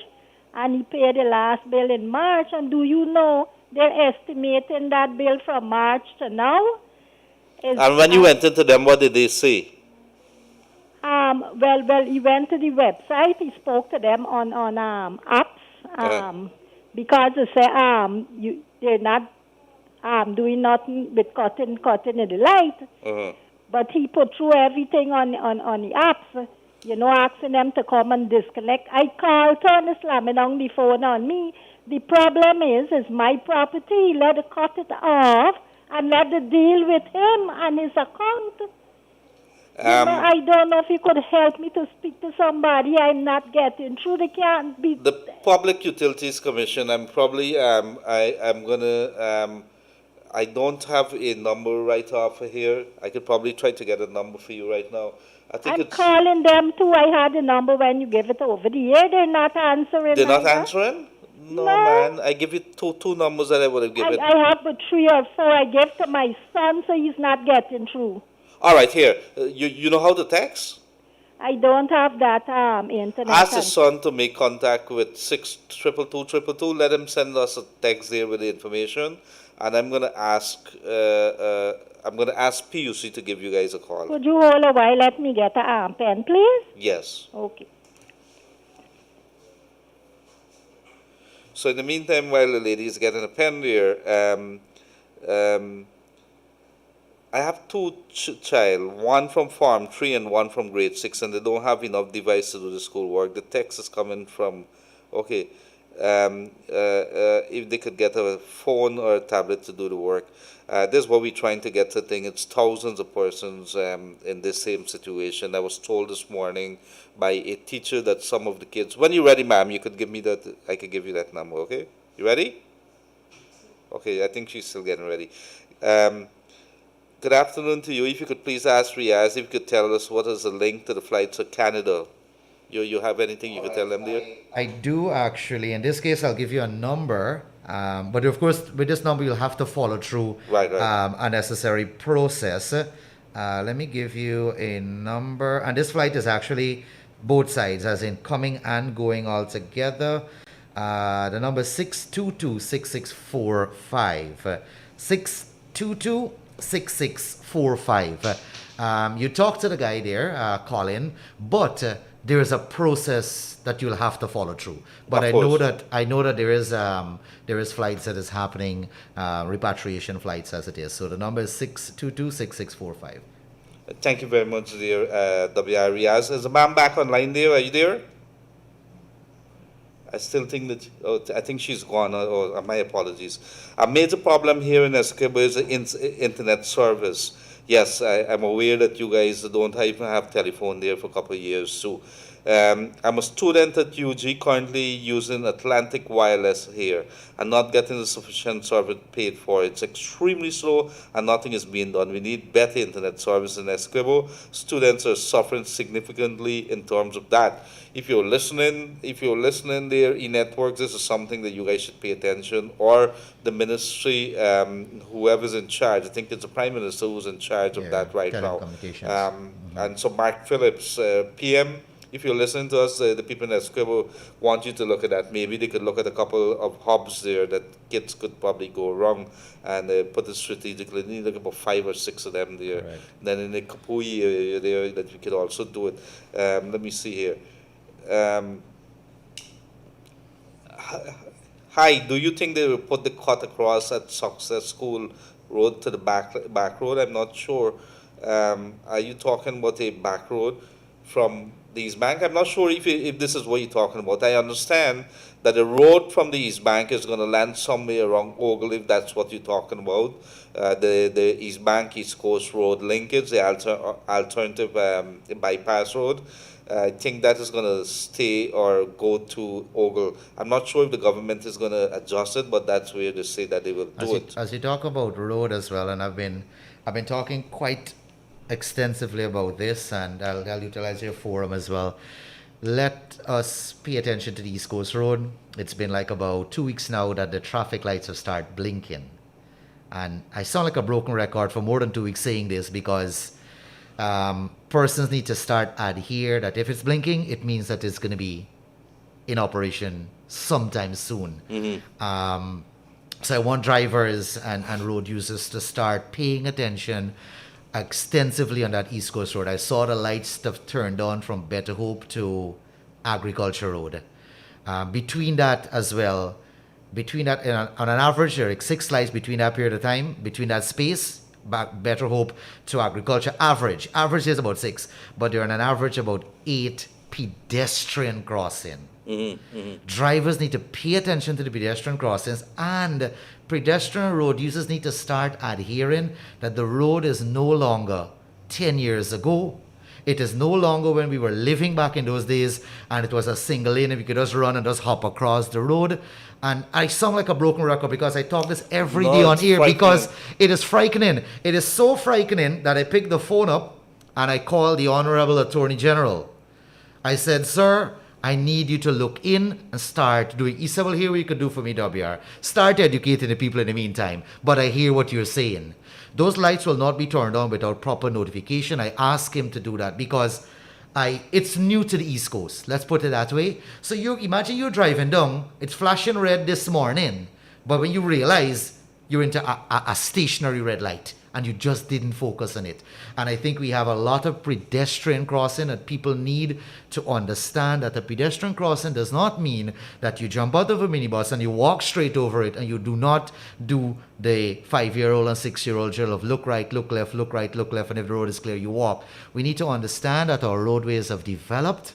and he paid the last bill in March. And do you know they're estimating that bill from March to now? And when you went into them, what did they say? Well, he went to the website. He spoke to them on apps. Because they say they're not doing nothing with cutting in the light. But he put through everything on the apps, asking them to come and disconnect. I called Tony slamming on the phone on me. The problem is my property. Let it cut it off and let it deal with him and his account. I don't know if you could help me to speak to somebody. I'm not getting through. They can't be. The Public Utilities Commission. I'm probably. I'm gonna. I don't have a number right off of here. I could probably try to get a number for you right now. I'm calling them too. I had a number when you gave it over the air. They're not answering. They're not answering? No, man. I give you two numbers that I would have given. I have but 3 or 4 I gave to my son, so he's not getting through. All right, here. You know how to text? I don't have that internet. Ask the son to make contact with 6222222. Let him send us a text there with the information, and I'm gonna ask PUC to give you guys a call. Could you hold a while? Let me get a pen, please. Yes. Okay. So in the meantime, while the lady is getting a pen there, I have 2 child, one from Farm 3 and one from Grade 6, and they don't have enough device to do the schoolwork. The text is coming from, if they could get a phone or a tablet to do the work. This is what we're trying to get to thing. It's thousands of persons in this same situation. I was told this morning by a teacher that some of the kids, when you're ready, ma'am, you could give me that, I could give you that number, okay? You ready? Okay, I think she's still getting ready. Good afternoon to you. If you could please ask Riaz if you could tell us what is the link to the flight to Canada. You have anything you could tell them there? I do actually. In this case, I'll give you a number. But of course, with this number, you'll have to follow through a necessary process. Let me give you a number. And this flight is actually both sides, as in coming and going all together. The number is 622-6645. 622-6645. You talk to the guy there, Colin, but there is a process that you'll have to follow through. But I know that there is flights that is happening, repatriation flights as it is. So the number is 622-6645. Thank you very much, dear W.I. Riaz. Is the man back online there? Are you there? I still think that, I think she's gone, my apologies. A major problem here in Escobar is the internet service. Yes, I'm aware that you guys don't even have telephone there for a couple of years. So I'm a student at UG currently using Atlantic Wireless here and not getting the sufficient service paid for. It's extremely slow and nothing is being done. We need better internet service in Escobar. Students are suffering significantly in terms of that. If you're listening there, e-networks, this is something that you guys should pay attention, or the ministry, whoever's in charge. I think it's the Prime Minister who's in charge of that right now. And so Mark Phillips, PM, if you're listening to us, the people in Escobar want you to look at that. Maybe they could look at a couple of hubs there that kids could probably go wrong and put it strategically. You need like about 5 or 6 of them there. Right. Then in the Kapui area there, that we could also do it. Let me see here. Um, Hi, do you think they will put the cut across at Success School Road to the back road? I'm not sure. Are you talking about a back road from the East Bank? I'm not sure if this is what you're talking about. I understand that the road from the East Bank is going to land somewhere around Ogle, if that's what you're talking about. The East Bank East Coast Road linkage, the alternative bypass road. I think that is going to stay or go to Ogle. I'm not sure if the government is going to adjust it, but that's where they say that they will do it. As you talk about road as well, and I've been talking quite extensively about this, and I'll utilize your forum as well. Let us pay attention to the East Coast Road. It's been like about 2 weeks now that the traffic lights have started blinking. And I sound like a broken record for more than 2 weeks saying this because persons need to start adhere that if it's blinking, it means that it's going to be in operation sometime soon. So I want drivers and road users to start paying attention extensively on that East Coast Road. I saw the lights have turned on from Better Hope to Agriculture Road. Between that as well, on an average, there are like 6 lights between that period of time, between that space, Better Hope to Agriculture. Average is about 6, but there are on an average about 8 pedestrian crossing. Drivers need to pay attention to the pedestrian crossings, and pedestrian road users need to start adhering that the road is no longer 10 years ago. It is no longer when we were living back in those days and it was a single lane and we could just run and just hop across the road. And I sound like a broken record because I talk this every day on air because it is frightening. It is so frightening that I picked the phone up and I called the Honorable Attorney General. I said, sir, I need you to look in and start doing. He said, well, here what you could do for me, WR. Start educating the people in the meantime. But I hear what you're saying. Those lights will not be turned on without proper notification. I asked him to do that because it's new to the East Coast. Let's put it that way. So you imagine you're driving down. It's flashing red this morning. But when you realize you're into a stationary red light and you just didn't focus on it. And I think we have a lot of pedestrian crossing that people need to understand that a pedestrian crossing does not mean that you jump out of a minibus and you walk straight over it and you do not do the 5-year-old and 6-year-old drill of look right, look left, look right, look left, and if the road is clear, you walk. We need to understand that our roadways have developed.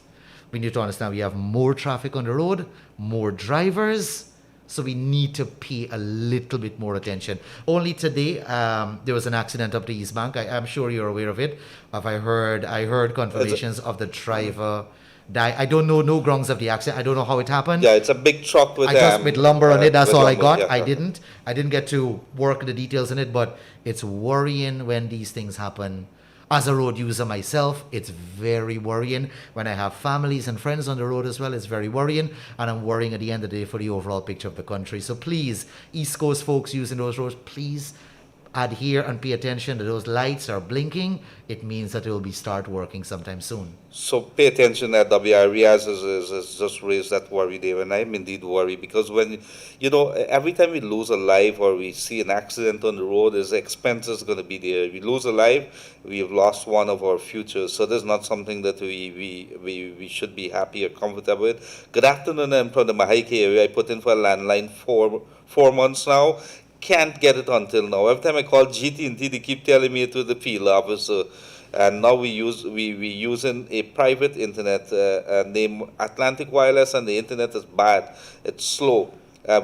We need to understand we have more traffic on the road, more drivers. So we need to pay a little bit more attention. Only today, there was an accident up the East Bank. I'm sure you're aware of it. I heard confirmations of the driver die. I don't know no grounds of the accident. I don't know how it happened. Yeah, it's a big truck with with lumber on it. That's all I got. Yeah. I didn't get to work the details in it, but it's worrying when these things happen. As a road user myself, it's very worrying. When I have families and friends on the road as well, it's very worrying. And I'm worrying at the end of the day for the overall picture of the country. So please, East Coast folks using those roads, please adhere and pay attention to those lights are blinking. It means that it will start working sometime soon. So pay attention at WRE has just raised that worry there, and I'm indeed worried because when, every time we lose a life or we see an accident on the road, there's expenses going to be there. If we lose a life, we have lost one of our futures. So that's not something that we should be happy or comfortable with. Good afternoon, I'm from the Mahike area. I put in for a landline 4 months now. Can't get it until now. Every time I call GT&T, they keep telling me it was the field officer. And now we using a private internet named Atlantic Wireless, and the internet is bad. It's slow.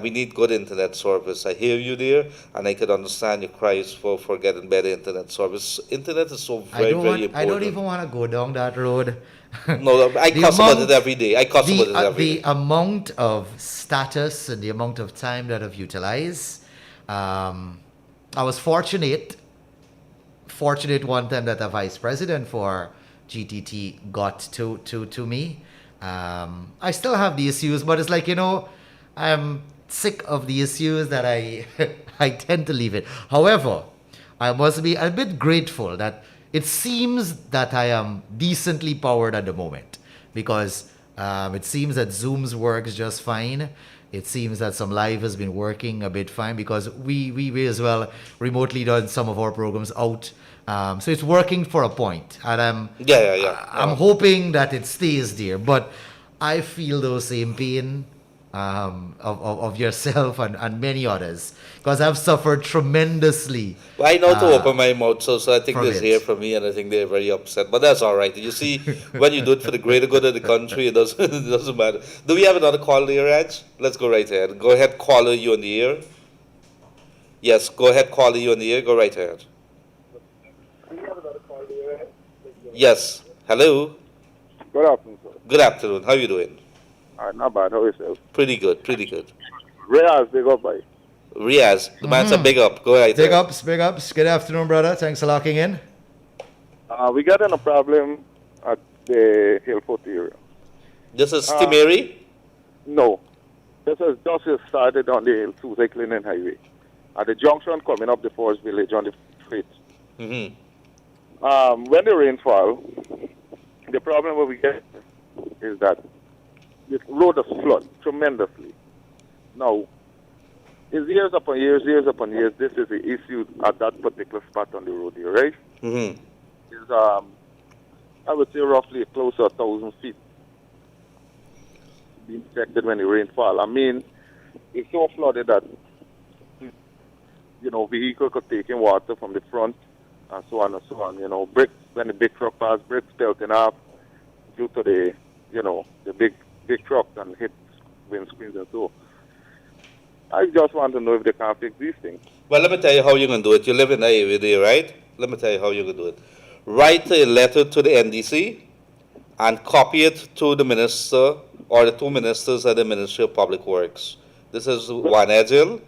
We need good internet service. I hear you there, and I can understand your cries for getting better internet service. Internet is so very important. I don't even want to go down that road. No, I cuss about it every day. The amount of status and the amount of time that I've utilized. I was fortunate one time that a vice president for GTT got to me. I still have the issues, but it's like, I'm sick of the issues that I tend to leave it. However, I must be a bit grateful that it seems that I am decently powered at the moment because it seems that Zoom's works just fine. It seems that some live has been working a bit fine because we as well remotely done some of our programs out. So it's working for a point. And I'm hoping that it stays there. But I feel those same pain of yourself and many others, because I've suffered tremendously. Well, I know to open my mouth, so I think from they it. hear from me, and I think they're very upset. But that's all right. You see, when you do it for the greater good of the country, it doesn't, it doesn't matter. Do we have another caller there, Raj? Let's go right ahead. Go ahead, caller, you on the air. Yes, go ahead, caller, you on the air. Go right ahead. Yes. Hello. Good afternoon, sir. Good afternoon. How you doing? Not bad. How yourself? Pretty good. Pretty good. Reyes, big up, bye. Riaz, the man's a big up. Go right Big ahead. ups, big ups. Good afternoon, brother. Thanks for locking in. We got in a problem at the Hillfoot area. This is Stimeri. No. This is just started on the Susie Cleaning Highway. At the junction coming up the Forest Village on the street. Mm-hmm. When the rain fall, the problem what we get is that the road is flood tremendously. Now, it's years upon years, this is the issue at that particular spot on the road here, right? Mm-hmm. Is I would say roughly close to 1,000 feet being affected when the rain fall. I mean, it's so flooded that vehicle could take in water from the front and so on and so on. Bricks, when the big truck pass, bricks pelting off due to the big truck and hit windscreens and so. I just want to know if they can fix these things. Well, let me tell you how you're going to do it. You live in the area there, right? Let me tell you how you're going to do it. Write a letter to the NDC and copy it to the minister or the two ministers at the Ministry of Public Works. This is one Edgil,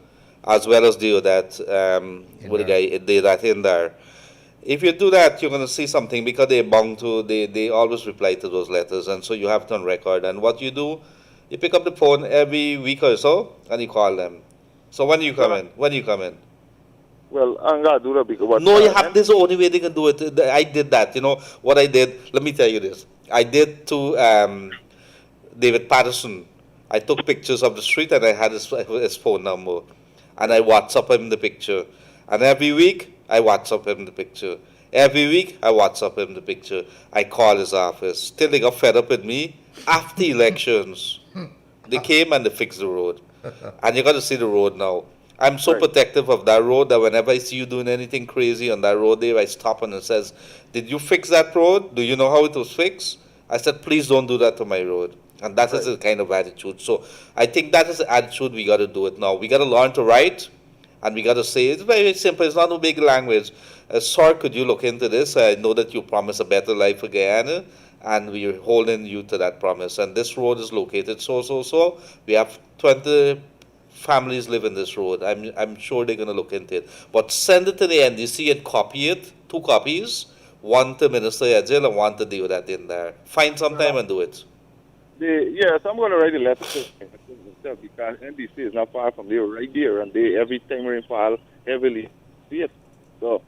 as well as Deodat, with the guy Deodat in there. If you do that, you're going to see something, because they're bound to, they always reply to those letters, and so you have it on record. And what you do, you pick up the phone every week or so, and you call them. So when you come in? When you come in? Well, I'm going to do that because... No, you have, this is the only way they can do it. I did that. You know, what I did, let me tell you this. I did to David Patterson. I took pictures of the street, and I had his phone number. And I WhatsApp him the picture. And every week, I WhatsApp him the picture. Every week, I WhatsApp him the picture. I call his office. Till they got fed up with me. After elections, they came and they fixed the road. And you got to see the road now. I'm so protective of that road that whenever I see you doing anything crazy on that road there, I stop and it says, did you fix that road? Do you know how it was fixed? I said, please don't do that to my road. And that is the kind of attitude. So I think that is the attitude we got to do it now. We got to learn to write, and we got to say, it's very simple. It's not a big language. Sir, could you look into this? I know that you promised a better life for Guyana, and we're holding you to that promise. And this road is located so. We have 20 families live in this road. I'm sure they're going to look into it. But send it to the NDC and copy it, 2 copies, one to Minister Edgil and one to Deodat in there. Find some time and do it. Yes, I'm going to write a letter to them because NDC is not far from there, right there, and they every time rainfall heavily see it. So,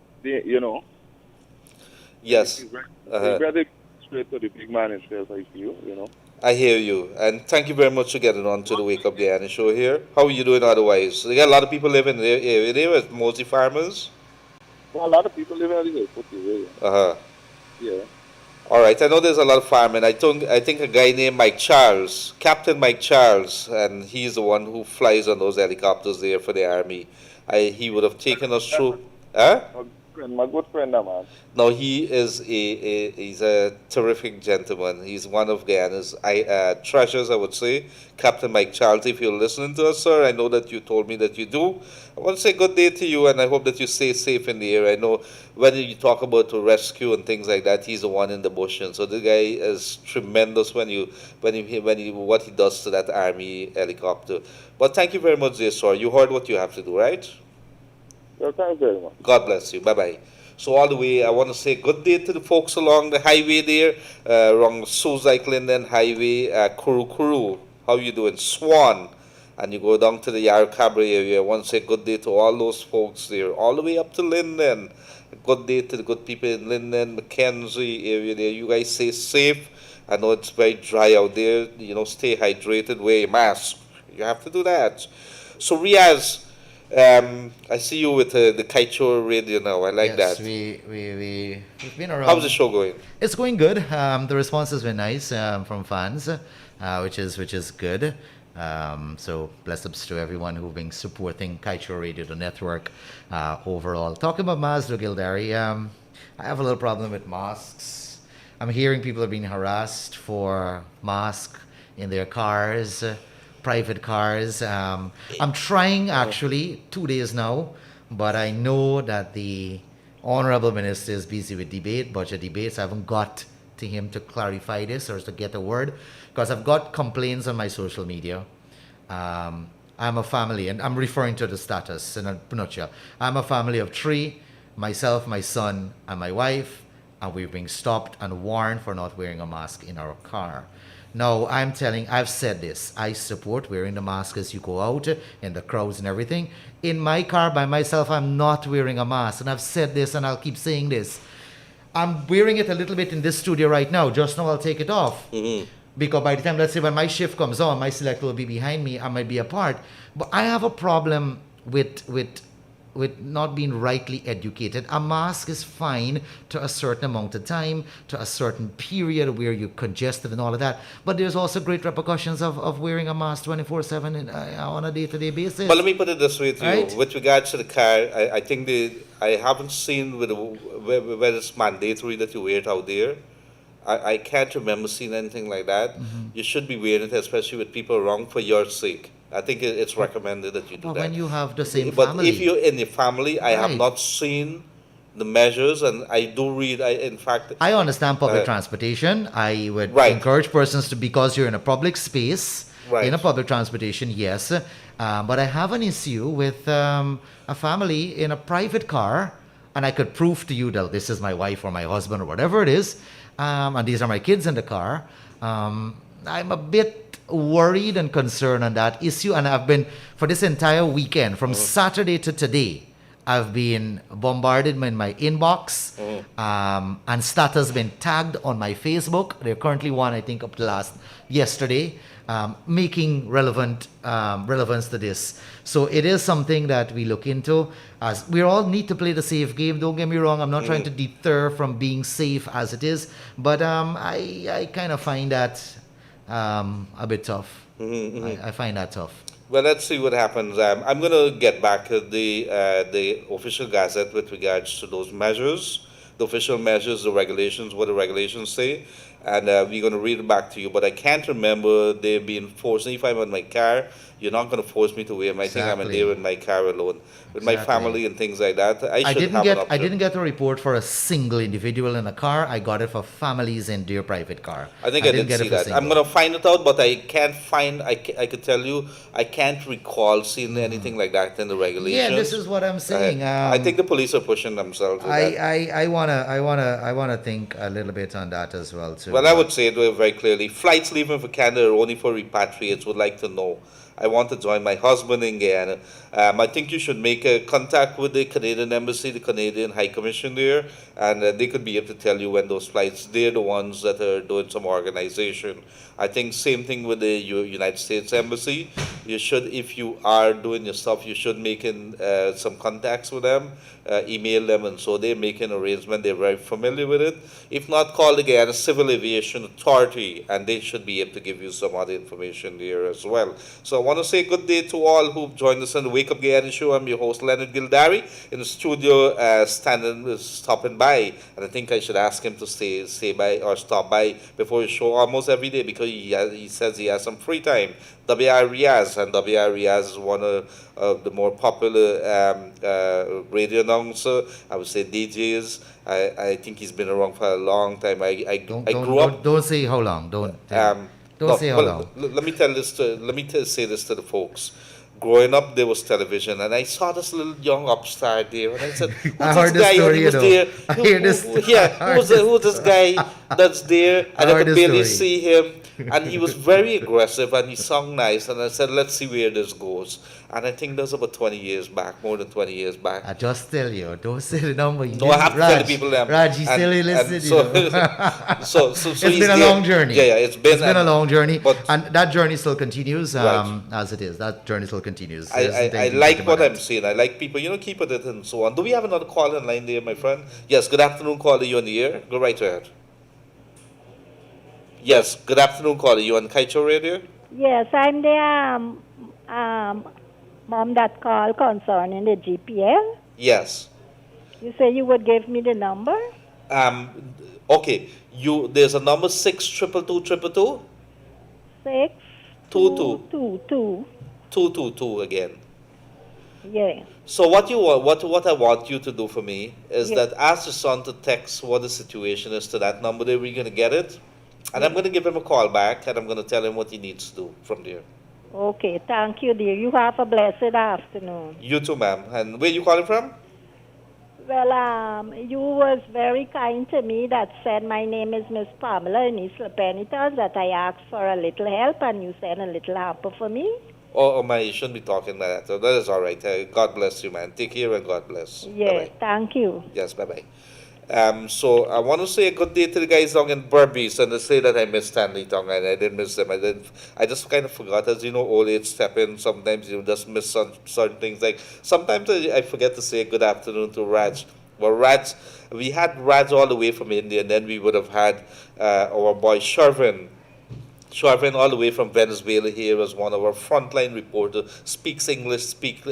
Yes. They rather straight to the big man himself, I feel, I hear you. And thank you very much for getting on to the Wake Up Guyana show here. How are you doing otherwise? You got a lot of people living in the area there, mostly farmers? Well, a lot of people live in the area. Uh-huh. Yeah. All right, I know there's a lot of farming. I think a guy named Mike Charles, Captain Mike Charles, and he's the one who flies on those helicopters there for the army. He would have taken us through. Huh? My good friend, man. No, he is he's a terrific gentleman. He's one of Guyana's treasures, I would say. Captain Mike Charles, if you're listening to us, sir, I know that you told me that you do. I want to say good day to you, and I hope that you stay safe in the area. I know when you talk about to rescue and things like that, he's the one in the bush, and so the guy is tremendous when what he does to that army helicopter. But thank you very much, dear sir. You heard what you have to do, right? Well, thanks very much. God bless you. Bye-bye. So all the way, I want to say good day to the folks along the highway there, along Suzy Clinton Highway, Kuru. How you doing? Swan. And you go down to the Yarra-Cabra area. I want to say good day to all those folks there, all the way up to Linden. Good day to the good people in Linden, Mackenzie area there. You guys stay safe. I know it's very dry out there. Stay hydrated, wear your mask. You have to do that. So Riaz, I see you with the Kaieteur radio now. I like that. Yes, we've been around. How's the show going? It's going good. The response has been nice from fans. which is good. So bless ups to everyone who've been supporting Kaieteur Radio, the network, overall. Talking about masks, Gildarie, I have a little problem with masks. I'm hearing people are being harassed for masks in their cars, private cars. I'm trying actually 2 days now, but I know that the Honorable Minister is busy with budget debates. I haven't got to him to clarify this or to get a word, because I've got complaints on my social media. I'm a family, and I'm referring to the status in a nutshell. I'm a family of 3, myself, my son, and my wife, and we've been stopped and warned for not wearing a mask in our car. Now, I've said this, I support wearing the mask as you go out in the crowds and everything. In my car by myself, I'm not wearing a mask, and I've said this and I'll keep saying this. I'm wearing it a little bit in this studio right now. Just now I'll take it off. Because by the time, let's say when my shift comes on, my selector will be behind me, I might be apart. But I have a problem with not being rightly educated. A mask is fine to a certain amount of time, to a certain period where you're congested and all of that. But there's also great repercussions of wearing a mask 24/7 on a day-to-day basis. But let me put it this way to Right? you. With regards to the car, I think I haven't seen whether it's mandatory that you wear it out there. I can't remember seeing anything like that. You should be wearing it, especially with people around, for your sake. I think it's recommended that you do But that. when you have the same But family. if you're in your family, I have Right. not seen the measures, and I do read. In fact, I understand public transportation. I would Right. encourage persons to, because you're in a public space, Right. in a public transportation, yes. But I have an issue with a family in a private car, and I could prove to you that this is my wife or my husband or whatever it is, and these are my kids in the car. I'm a bit worried and concerned on that issue, and I've been, for this entire weekend, from Saturday to today, I've been bombarded in my inbox, and status been tagged on my Facebook. They're currently one, I think, up to yesterday, making relevance to this. So it is something that we look into. As we all need to play the safe game. Don't get me wrong. I'm not trying to deter from being safe as it is, but I kind of find that a bit tough. I find that tough. well, let's see what happens. I'm going to get back to the official gazette with regards to those measures, the official measures, the regulations, what the regulations say, and we're going to read it back to you. But I can't remember there being forced. If I'm in my car, you're not going to force me to wear my thing. I'm in there in my car alone with my family and things like that. I didn't get a report for a single individual in a car. I got it for families in their private car. I think I didn't get see it for that. single. I'm going to find it out, but I can't find. I could tell you, I can't recall seeing anything like that in the regulations. Yeah, this is what I'm saying. I think the police are pushing themselves. With that. I wanna think a little bit on that as well too. Well, I would say it very clearly. Flights leaving for Canada are only for repatriates would like to know. I want to join my husband in Guyana. I think you should make a contact with the Canadian Embassy, the Canadian High Commission there, and they could be able to tell you when those flights, they're the ones that are doing some organization. I think same thing with the United States Embassy. You should, if you are doing your stuff, you should make some contacts with them, email them, and so they're making arrangement. They're very familiar with it. If not, call the Guyana Civil Aviation Authority, and they should be able to give you some other information there as well. So I want to say good day to all who've joined us on the Wake Up Guyana show. I'm your host, Leonard Gildarie, in the studio, stopping by, and I think I should ask him to stay by or stop by before his show almost every day, because he says he has some free time. W.R. Riaz, and W.R. Riaz is one of the more popular radio announcer, I would say DJs. I think he's been around for a long time. I grew up. Don't say how long. Don't say how long. Let me say this to the folks. Growing up, there was television, and I saw this little young upstart there, and I said, "Who's I heard this guy?" the story, And he was there. I hear this. Yeah, who's this guy that's there? And I heard could the barely story. see him, and he was very aggressive, and he sung nice. And I said, "Let's see where this goes." And I think that's about 20 years back, more than 20 years back. I just tell you, don't say the number. No, I have to tell the people them. Raj, you still listening. So It's he's been a there. long journey. Yeah, it's been a long journey, but and that journey still continues Right. as it is. That journey still continues. I like what I'm saying. I like people, keep it and so on. Do we have another call in line there, my friend? Yes, good afternoon, caller. You on the air? Go right ahead. Yes, good afternoon, caller. You on Kaieteur Radio? Yes, I'm the mom that called concerning the GPL. Yes. You say you would give me the number? Okay. There's a number 6222222 6 22 2 2. 222 again. Yeah. So what you want, what I want you to do for me is Yes. that ask your son to text what the situation is to that number. There we're gonna get it, and I'm gonna give him a call back, and I'm gonna tell him what he needs to do from there. Okay, thank you, dear. You have a blessed afternoon. You too, ma'am. And where you calling from? Well, you was very kind to me that said my name is Miss Pamela in East Penitence, that I asked for a little help and you sent a little hamper for me. Oh, my, you shouldn't be talking like that. So that is all right. God bless you, man. Take care and God bless. Yes, Bye-bye. thank you. Yes, bye-bye. So I want to say a good day to the guys down in Burbees, and to say that I miss Stanley Tong, and I didn't miss them. I just kind of forgot, as you know, old age step in. Sometimes you just miss certain things. Like sometimes I forget to say good afternoon to Raj. Well, Raj, we had Raj all the way from India, and then we would have had our boy Sharvin all the way from Venezuela here as one of our frontline reporters, speaks English, speaks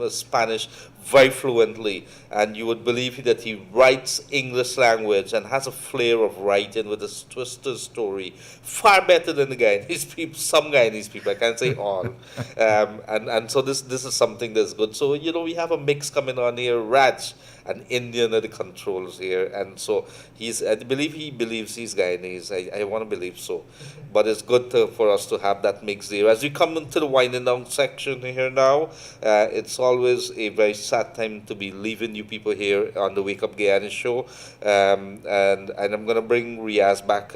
Spanish very fluently, and you would believe that he writes English language and has a flair of writing with a twisted story, far better than the Guyanese people, some Guyanese people, I can't say all. And so this is something that's good. So, we have a mix coming on here, Raj, an Indian at the controls here, and so I believe he believes he's Guyanese. I want to believe so, but it's good for us to have that mix there. As we come into the winding down section here now, it's always a very sad time to be leaving you people here on the Wake Up Guyana show, and I'm gonna bring Riaz back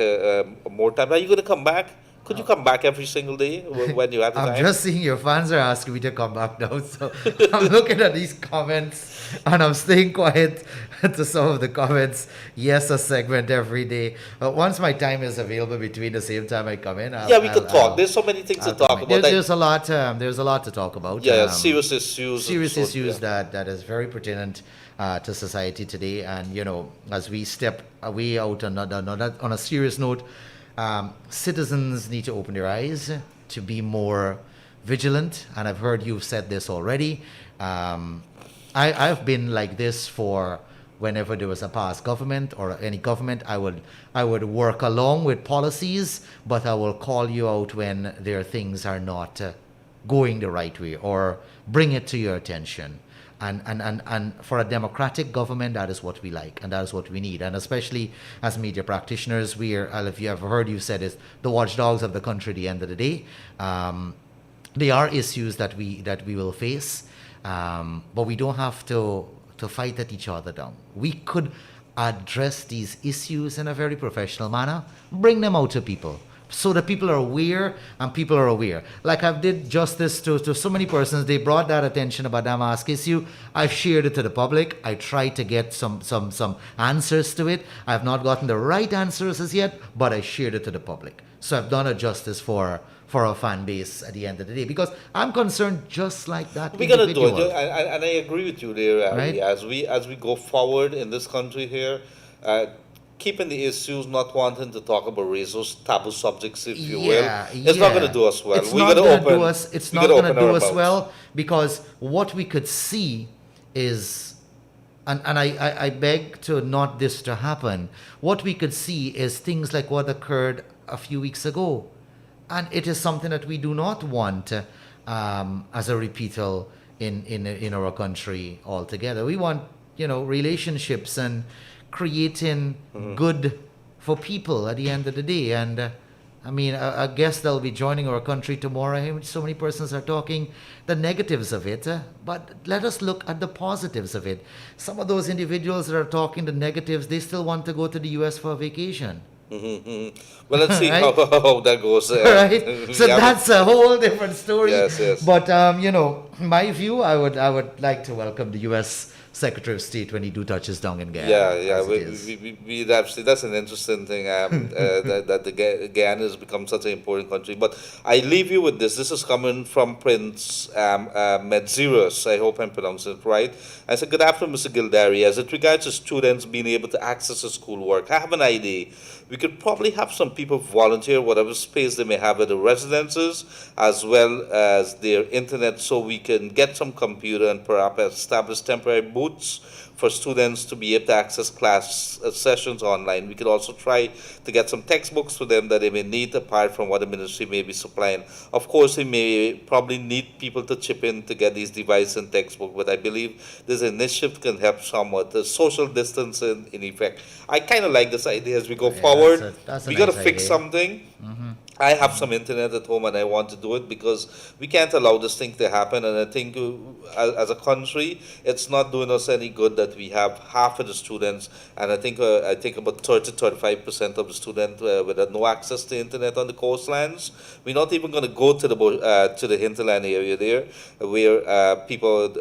more time. Are you gonna come back? Could you come back every single day when you have the time? I'm just seeing your fans are asking me to come back now, so I'm looking at these comments and I'm staying quiet to some of the comments. Yes, a segment every day. But once my time is available between the same time I come in, we could talk. There's so many things to talk about. There's a lot. There's a lot to talk about. Serious issues. Serious issues that is very pertinent to society today. And as we step away out on a serious note. Citizens need to open their eyes to be more vigilant, and I've heard you've said this already. I've been like this for whenever there was a past government or any government. I would work along with policies, but I will call you out when their things are not going the right way or bring it to your attention. And for a democratic government, that is what we like, and that is what we need. And especially as media practitioners, we are, if you have heard you said, is the watchdogs of the country at the end of the day. There are issues that we will face, but we don't have to fight at each other down. We could address these issues in a very professional manner, bring them out to people, so that people are aware and people are aware. Like I've did justice to so many persons. They brought that attention about Damask issue. I've shared it to the public. I tried to get some answers to it. I've not gotten the right answers as yet, but I shared it to the public. So I've done a justice for our fan base at the end of the day, because I'm concerned just like that. We're gonna do it, and I agree with you there, right? As we go forward in this country here. Keeping the issues, not wanting to talk about racial taboo subjects, if you will. It's not going to do us well. It's not going to do us well, because what we could see is, and I beg to not this to happen, what we could see is things like what occurred a few weeks ago. And it is something that we do not want as a repeatal in our country altogether. We want, relationships and creating good for people at the end of the day. And I guess they'll be joining our country tomorrow. So many persons are talking the negatives of it, but let us look at the positives of it. Some of those individuals that are talking the negatives, they still want to go to the US for a vacation. Well, let's see right? how that goes. Right. So that's a whole different story. Yes. But my view, I would like to welcome the U.S. Secretary of State when he touches down in Guyana. Yeah. We absolutely, that's an interesting thing. That the Guyana has become such an important country. But I leave you with this. This is coming from Prince Medzeros. I hope I'm pronouncing it right. I said, good afternoon, Mr. Gildarie. As it regards to students being able to access their schoolwork, I have an idea. we could probably have some people volunteer whatever space they may have at the residences, as well as their internet, so we can get some computer and perhaps establish temporary booths for students to be able to access class sessions online. We could also try to get some textbooks for them that they may need apart from what the ministry may be supplying. Of course, we may probably need people to chip in to get these devices and textbooks, but I believe this initiative can help somewhat. The social distancing in effect. I kind of like this idea as we go forward. That's a We got to nice fix idea. something. I have some internet at home and I want to do it because we can't allow this thing to happen. And I think as a country, it's not doing us any good that we have half of the students, and I think about 30-35% of the students with no access to internet on the coastlands. We're not even going to go to the hinterland area there, where people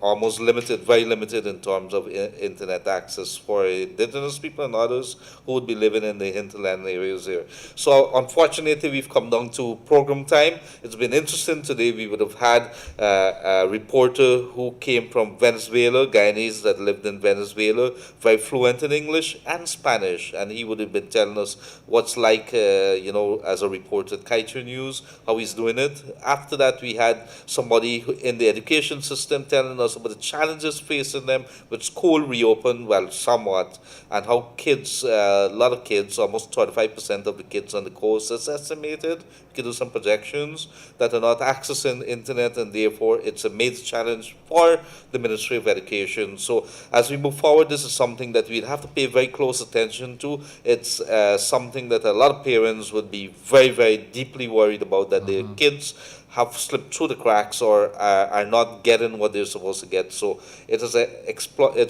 almost limited, very limited in terms of internet access for indigenous people and others who would be living in the hinterland areas there. So unfortunately, we've come down to program time. It's been interesting today. We would have had a reporter who came from Venezuela, Guyanese that lived in Venezuela, very fluent in English and Spanish, and he would have been telling us what's like, as a reporter at Kaieteur News, how he's doing it. After that, we had somebody in the education system telling us about the challenges facing them with school reopened, well, somewhat, and how kids, a lot of kids, almost 35% of the kids on the coast, is estimated, we can do some projections, that are not accessing internet, and therefore it's a major challenge for the Ministry of Education. So as we move forward, this is something that we'll have to pay very close attention to. It's something that a lot of parents would be very, very deeply worried about, that their kids have slipped through the cracks or are not getting what they're supposed to get. So it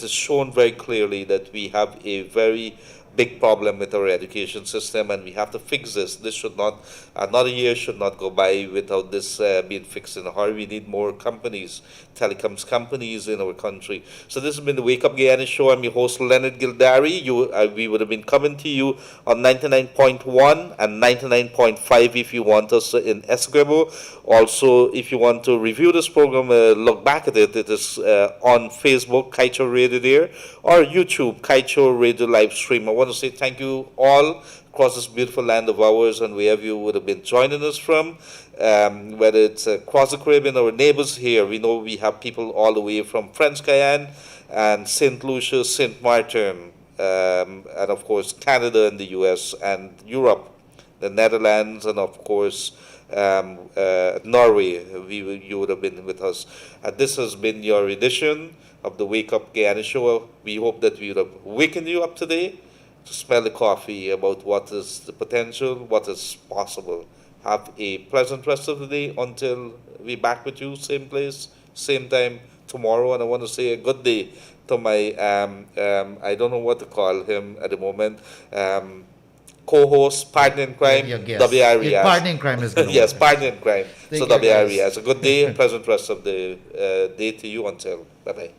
is shown very clearly that we have a very big problem with our education system, and we have to fix this. This should not, another year should not go by without this being fixed in a hurry. We need more companies, telecoms companies in our country. So this has been the Wake Up Guyana show. I'm your host, Leonard Gildarie. We would have been coming to you on 99.1 and 99.5 if you want us in Esquimalt. Also, if you want to review this program, look back at it. It is on Facebook, Kaieteur Radio there, or YouTube, Kaieteur Radio live stream. I want to say thank you all across this beautiful land of ours, and wherever you would have been joining us from, whether it's across the Caribbean, our neighbors here. We know we have people all the way from French Guyana and St. Lucia, St. Martin, and of course Canada and the US and Europe, the Netherlands, and of course Norway. You would have been with us. This has been your edition of the Wake Up Guyana show. We hope that we would have wakened you up today to smell the coffee about what is the potential, what is possible. Have a pleasant rest of the day until we're back with you, same place, same time tomorrow. And I want to say a good day to my, I don't know what to call him at the moment, co-host, partner in crime, W.I. Riaz. Partner in crime is good. Yes, partner in crime. So you, W.I. guys. Riaz. A good day and pleasant rest of the day to you until. Bye-bye.